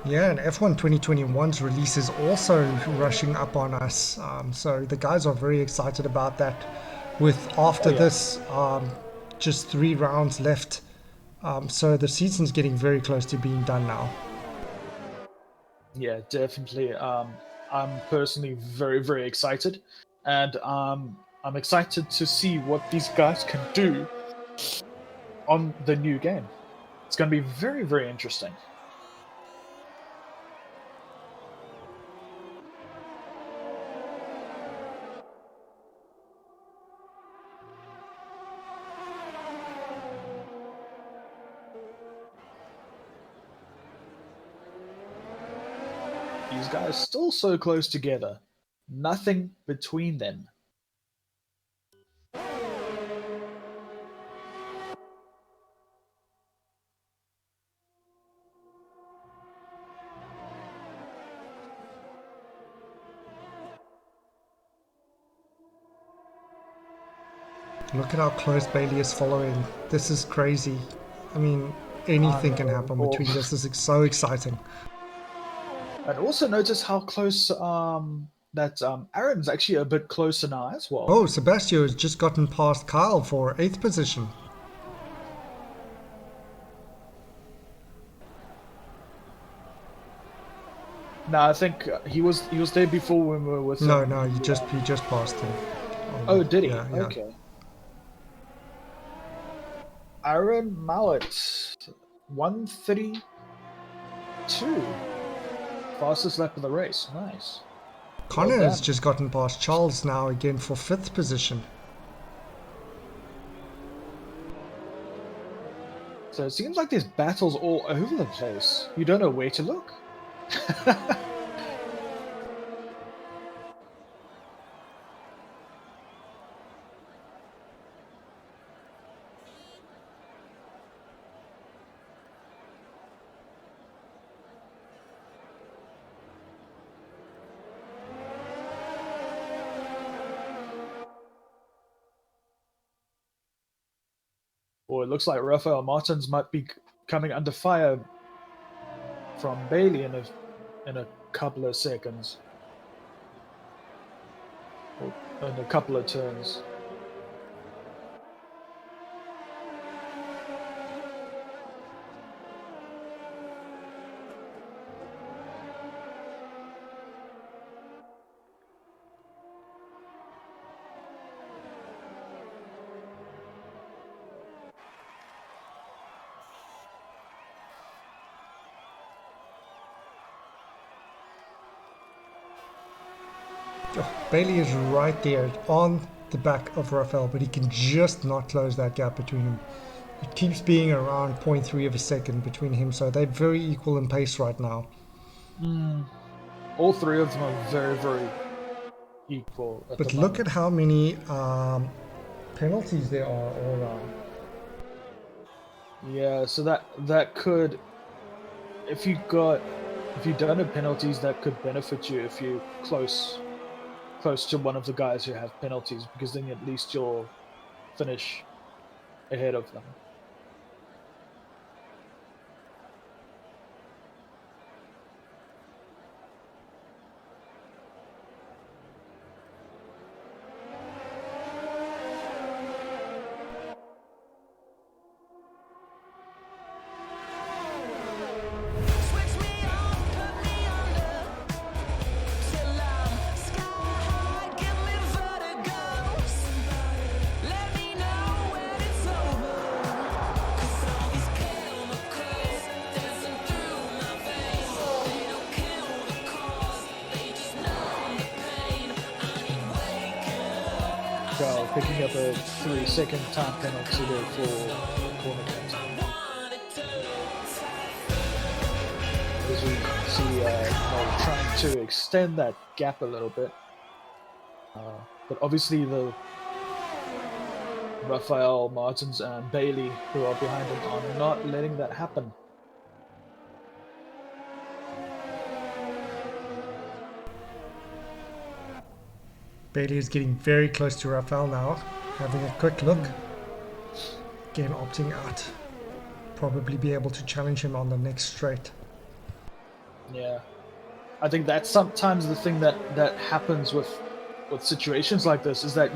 A: Yeah, and F1 2021's release is also rushing up on us. So the guys are very excited about that. With after this, just 3 rounds left. So the season's getting very close to being done now.
C: Yeah, definitely. I'm personally very, very excited, and I'm excited to see what these guys can do on the new game. It's going to be very, very interesting. These guys still so close together. Nothing between them.
A: Look at how close Bailey is following. This is crazy. I mean, anything can happen between this. This is so exciting.
C: And also notice how close Aaron's actually a bit closer now as well.
A: Oh, Sebastio has just gotten past Kyle for 8th position.
C: No, I think he was there before when we were with.
A: No, he just passed him.
C: Oh, did he?
A: Yeah.
C: Okay. Aaron Mallet, 132, fastest lap of the race. Nice.
A: Connor
C: Well
A: has
C: done.
A: just gotten past Charles now again for 5th position.
C: So it seems like there's battles all over the place. You don't know where to look. Or it looks like Rafael Martins might be coming under fire from Bailey in a couple of seconds. Or in a couple of turns.
A: Oh, Bailey is right there on the back of Rafael, but he can just not close that gap between them. It keeps being around 0.3 of a second between him, so they're very equal in pace right now.
C: All three of them are very, very equal at
A: But
C: the
A: look
C: moment.
A: at how many penalties there are all around.
C: Yeah, so that could, if you don't have penalties, that could benefit you if you close to one of the guys who have penalties, because then at least you'll finish ahead of them. So picking up a 3-second time penalty there for corner cut. As we see, Noel trying to extend that gap a little bit, but obviously the Rafael, Martins, and Bailey, who are behind him, are not letting that happen.
A: Bailey is getting very close to Rafael now, having a quick look. Again, opting out. Probably be able to challenge him on the next straight.
C: Yeah, I think that's sometimes the thing that happens with situations like this, is that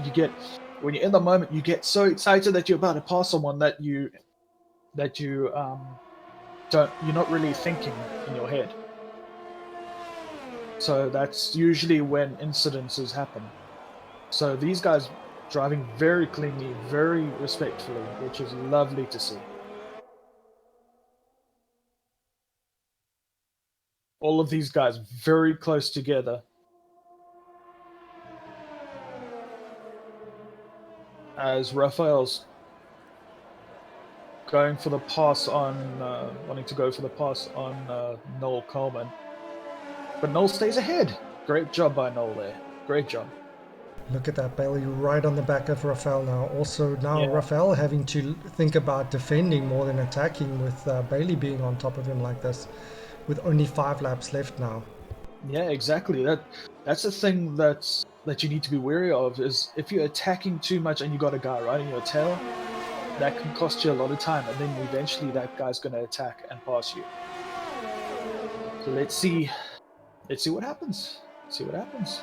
C: when you're in the moment, you get so excited that you're about to pass someone that you you're not really thinking in your head. So that's usually when incidences happen. So these guys driving very cleanly, very respectfully, which is lovely to see. All of these guys very close together. As Rafael's going for the pass on, wanting to go for the pass on Noel Coleman. But Noel stays ahead. Great job by Noel there. Great job.
A: Look at that, Bailey right on the back of Rafael now. Also now
C: Yeah.
A: Rafael having to think about defending more than attacking, with Bailey being on top of him like this, with only 5 laps left now.
C: Yeah, exactly. That's the thing that you need to be wary of, is if you're attacking too much and you got a guy right in your tail, that can cost you a lot of time, and then eventually that guy's going to attack and pass you. So let's see what happens. See what happens.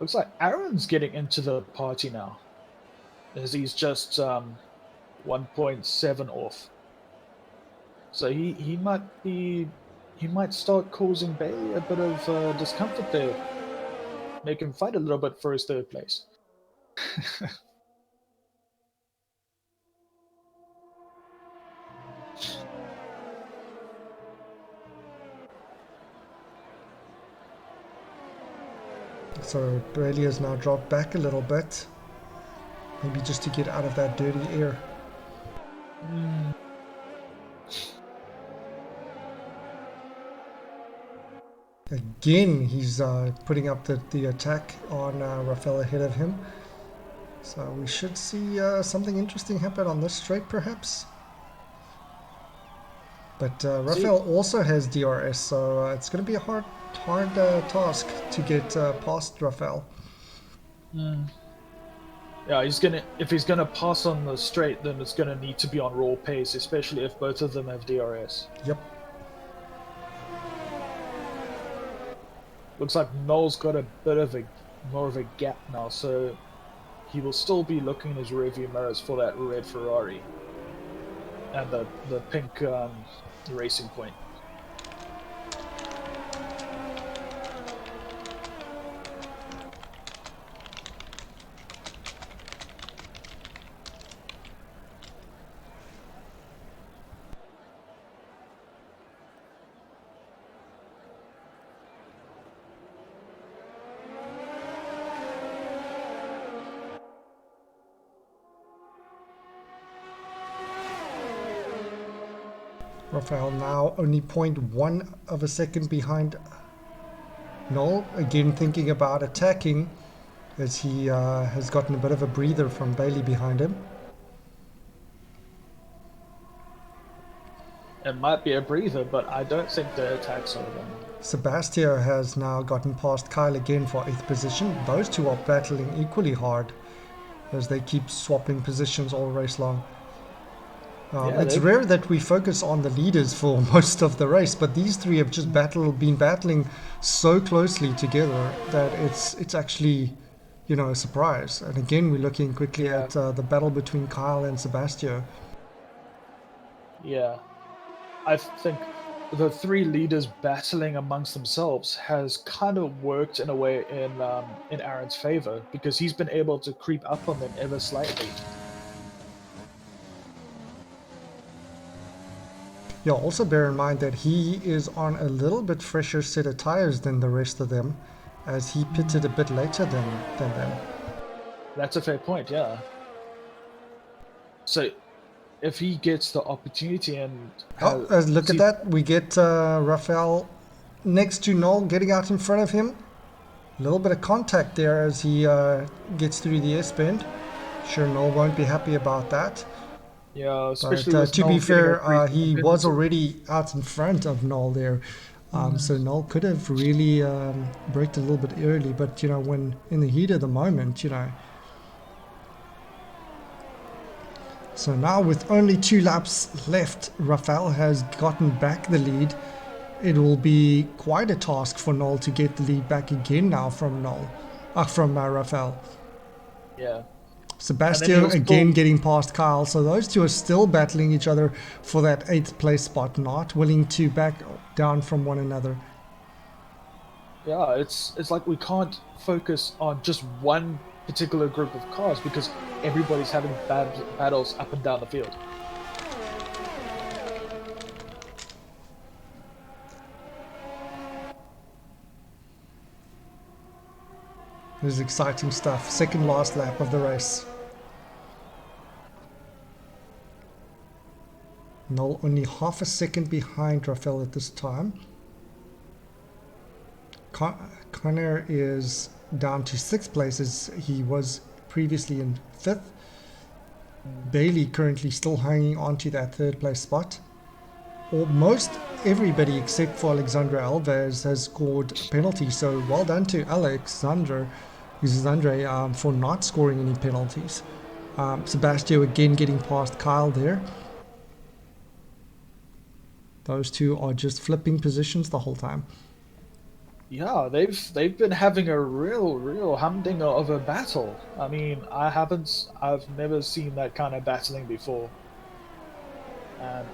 C: Looks like Aaron's getting into the party now, as he's just 1.7 off. So he might start causing Bailey a bit of discomfort there, make him fight a little bit for his third place.
A: So Bailey has now dropped back a little bit, maybe just to get out of that dirty air. Again, he's putting up the attack on Rafael ahead of him. So we should see something interesting happen on this straight, perhaps. But Rafael also has DRS, so it's going to be a hard task to get past Rafael.
C: Yeah, if he's gonna pass on the straight, then it's gonna need to be on raw pace, especially if both of them have DRS.
A: Yep.
C: Looks like Noel's got a bit of more of a gap now, so he will still be looking in his rearview mirrors for that red Ferrari and the pink racing point.
A: Rafael now only 0.1 of a second behind Noel. Again thinking about attacking as he has gotten a bit of a breather from Bailey behind him.
C: It might be a breather, but I don't think the attack's over.
A: Sebastien has now gotten past Kyle again for 8th position. Those two are battling equally hard as they keep swapping positions all race long. It's rare that we focus on the leaders for most of the race, but these three have just been battling so closely together that it's actually, you know, a surprise. And again, we're looking quickly at the battle between Kyle and Sebastien.
C: Yeah, I think the three leaders battling amongst themselves has kind of worked in a way in Aaron's favor, because he's been able to creep up on them ever slightly.
A: Yeah, also bear in mind that he is on a little bit fresher set of tires than the rest of them, as he pitted a bit later than them.
C: That's a fair point, yeah. So, if he gets the opportunity and...
A: look at that. We get Rafael next to Noel, getting out in front of him. A little bit of contact there as he gets through the S-bend. Sure, Noel won't be happy about that.
C: Yeah, especially
A: but to be fair, he was already out in front of Noel there. So Noel could have really braked a little bit early, but you know, when in the heat of the moment, you know. So now with only 2 laps left, Rafael has gotten back the lead. It will be quite a task for Noel to get the lead back again now from Rafael.
C: Yeah.
A: Sebastien again getting past Kyle, so those two are still battling each other for that 8th place spot, not willing to back down from one another.
C: Yeah, it's like we can't focus on just one particular group of cars because everybody's having battles up and down the field.
A: This is exciting stuff. Second last lap of the race. Noel only half a second behind Rafael at this time. Connor is down to 6th place as he was previously in 5th. Bailey currently still hanging on to that 3rd place spot. Almost everybody except for Alexandre Alves has scored a penalty, so well done to Alexandre for not scoring any penalties. Sebastien again getting past Kyle there. Those two are just flipping positions the whole time.
C: Yeah, they've been having a real humdinger of a battle. I mean, I've never seen that kind of battling before. And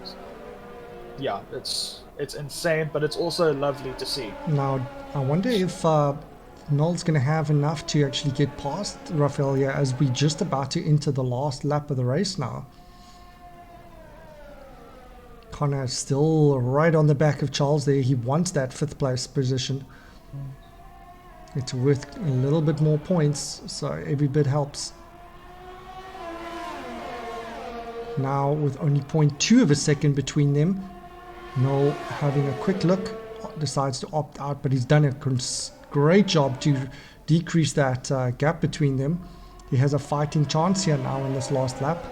C: yeah, it's insane, but it's also lovely to see.
A: Now, I wonder if Noel's going to have enough to actually get past Rafael here as we just about to enter the last lap of the race now. Connor is still right on the back of Charles there. He wants that 5th place position. It's worth a little bit more points, so every bit helps. Now with only 0.2 of a second between them, Noel having a quick look decides to opt out, but he's done a great job to decrease that gap between them. He has a fighting chance here now in this last lap.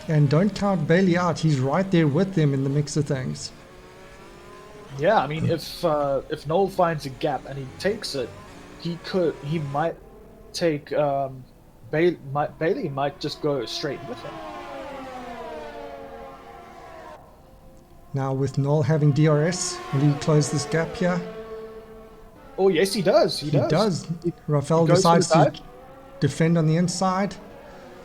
A: And don't count Bailey out, he's right there with them in the mix of things.
C: Yeah, I mean, if Noel finds a gap and he takes it, he might take Bailey might just go straight with him.
A: Now with Noel having DRS, will he close this gap here?
C: Oh yes, he does. He does.
A: Rafael decides defend on the inside.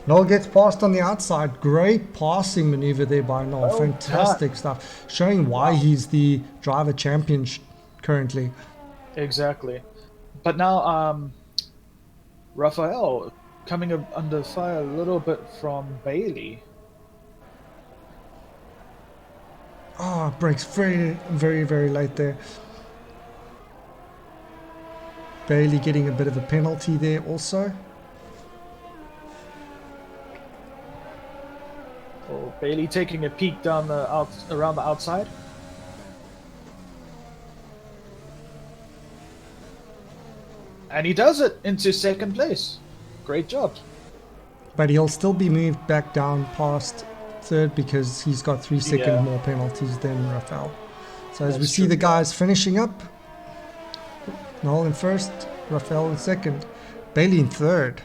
A: Noel gets past on the outside. Great passing maneuver there by Noel.
C: Well
A: Fantastic
C: done.
A: stuff. Showing why
C: Wow.
A: he's the driver champion currently.
C: Exactly. But now, Raphael coming up under fire a little bit from Bailey.
A: Oh, brakes very, very, very late there. Bailey getting a bit of a penalty there also.
C: Oh, Bailey taking a peek down around the outside. And he does it into second place. Great job.
A: But he'll still be moved back down past third because he's got 3 seconds
C: Yeah.
A: more penalties than Rafael. So as we
C: That's
A: see
C: true.
A: the guys finishing up, Noel in first, Rafael in second, Bailey in third.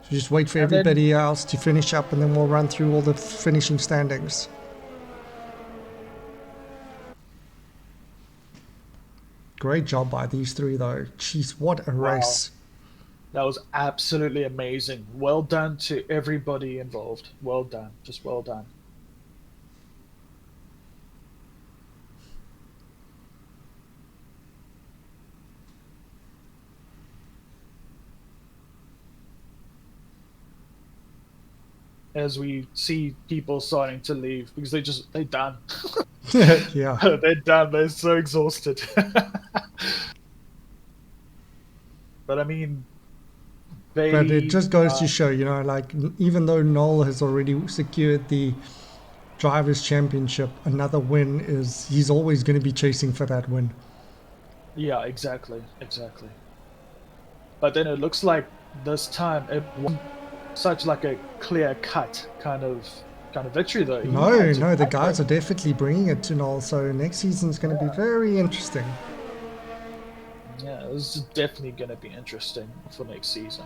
A: So just wait for
C: And then-
A: everybody else to finish up and then we'll run through all the finishing standings. Great job by these three though. Jeez, what a
C: Wow.
A: race.
C: That was absolutely amazing. Well done to everybody involved. Well done. Just well done. As we see people starting to leave because they're done.
A: Yeah.
C: They're done. They're so exhausted. But I mean,
A: But
C: Bailey,
A: it just goes to show, you know, like even though Noel has already secured the drivers' championship, another win is he's always going to be chasing for that win.
C: yeah, exactly. But then it looks like this time it wasn't such like a clear cut kind of victory though. He had to
A: No, the
C: fight for
A: guys
C: it.
A: are definitely bringing it to Noel. So next season's going to be very interesting.
C: Yeah, this is definitely going to be interesting for next season.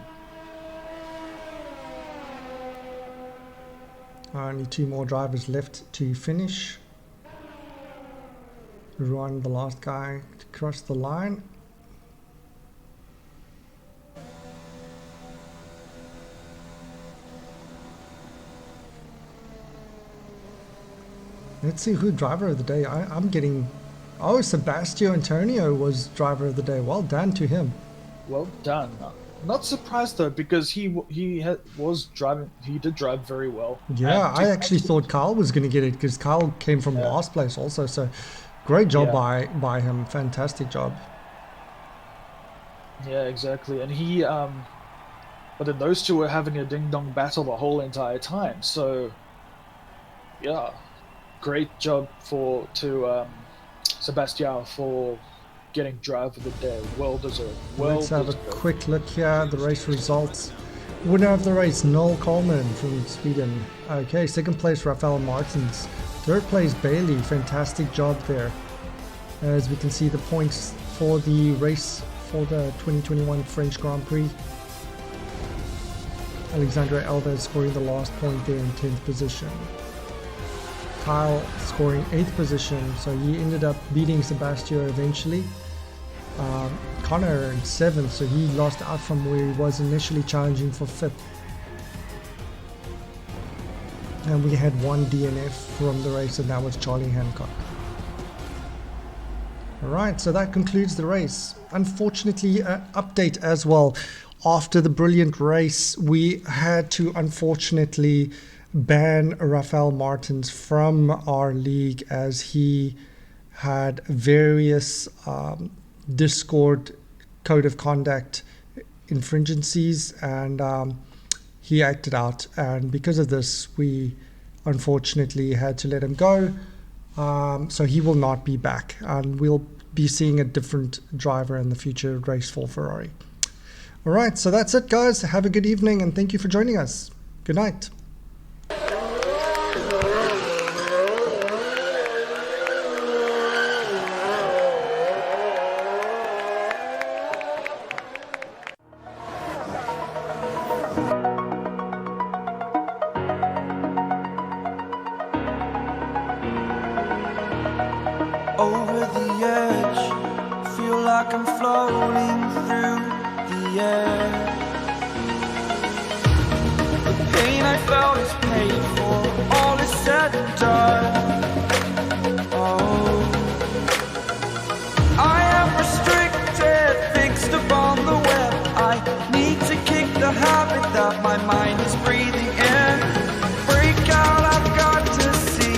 A: Only 2 more drivers left to finish. Romain, the last guy to cross the line. Let's see who driver of the day. I'm getting... Oh, Sebastian Antonio was driver of the day. Well done to him.
C: Well done. Not surprised though because was driving. He did drive very well.
A: Yeah,
C: And
A: I actually thought Kyle was going to get it because Kyle came from
C: Yeah.
A: last place also. So great job
C: Yeah.
A: by him. Fantastic job.
C: Yeah, exactly. And he, but then those two were having a ding dong battle the whole entire time. So, yeah, great job to Sebastian for getting driver of the day. Well deserved. Well
A: Let's have a
C: deserved.
A: quick look here. The race results. Winner of the race, Noel Coleman from Sweden. Okay, second place, Rafael Martins. Third place, Bailey. Fantastic job there. As we can see the points for the race for the 2021 French Grand Prix. Alexandre Alves scoring the last point there in 10th position. Kyle scoring 8th position, so he ended up beating Sebastian eventually. Connor in 7th, so he lost out from where he was initially challenging for 5th. And we had 1 DNF from the race, and that was Charlie Hancock. Alright, so that concludes the race. Unfortunately, update as well. After the brilliant race, we had to unfortunately ban Rafael Martins from our league as he had various Discord code of conduct infringencies, and he acted out, and because of this we unfortunately had to let him go. So he will not be back, and we'll be seeing a different driver in the future race for Ferrari. Alright, so that's it guys. Have a good evening and thank you for joining us. Good night.
D: Over the edge, feel like I'm floating through the air. I felt is paid for, all is said and done. Oh, I am restricted, fixed upon the web. I need to kick the habit that my mind is breathing in. Break out, I've got to see.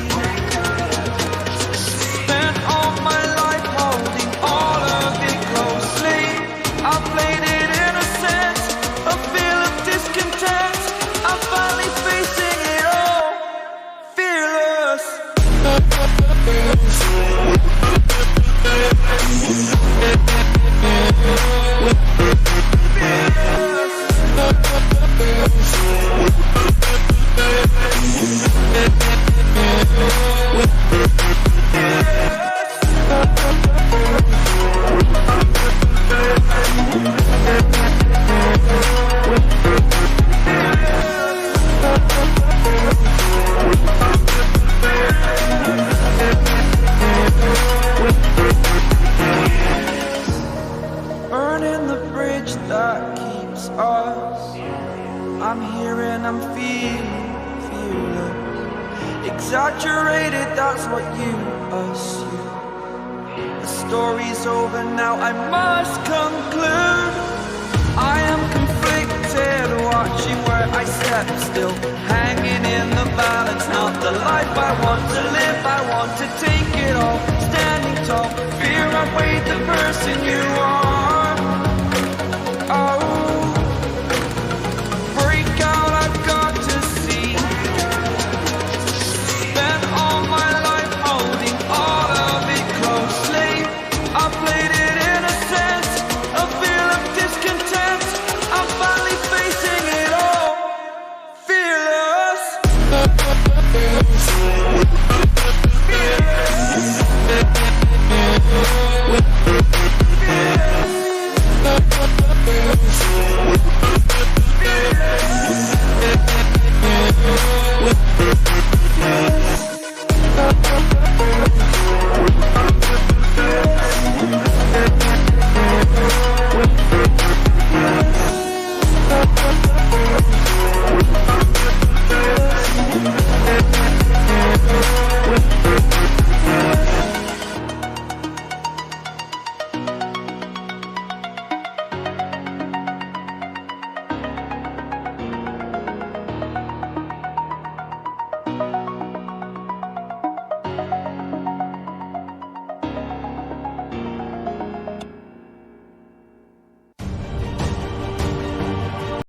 D: Spent all my life holding all of it closely. I played it innocent, a feel of discontent. I'm finally facing it all, fearless. Burning the bridge that keeps us. I'm here and I'm feeling fearless. Exaggerated, that's what you assume. The story's over now, I must conclude. I am conflicted, watching where I step still, hanging in the balance. Not the life I want to live, I want to take it all. Standing tall, fear I'm waiting.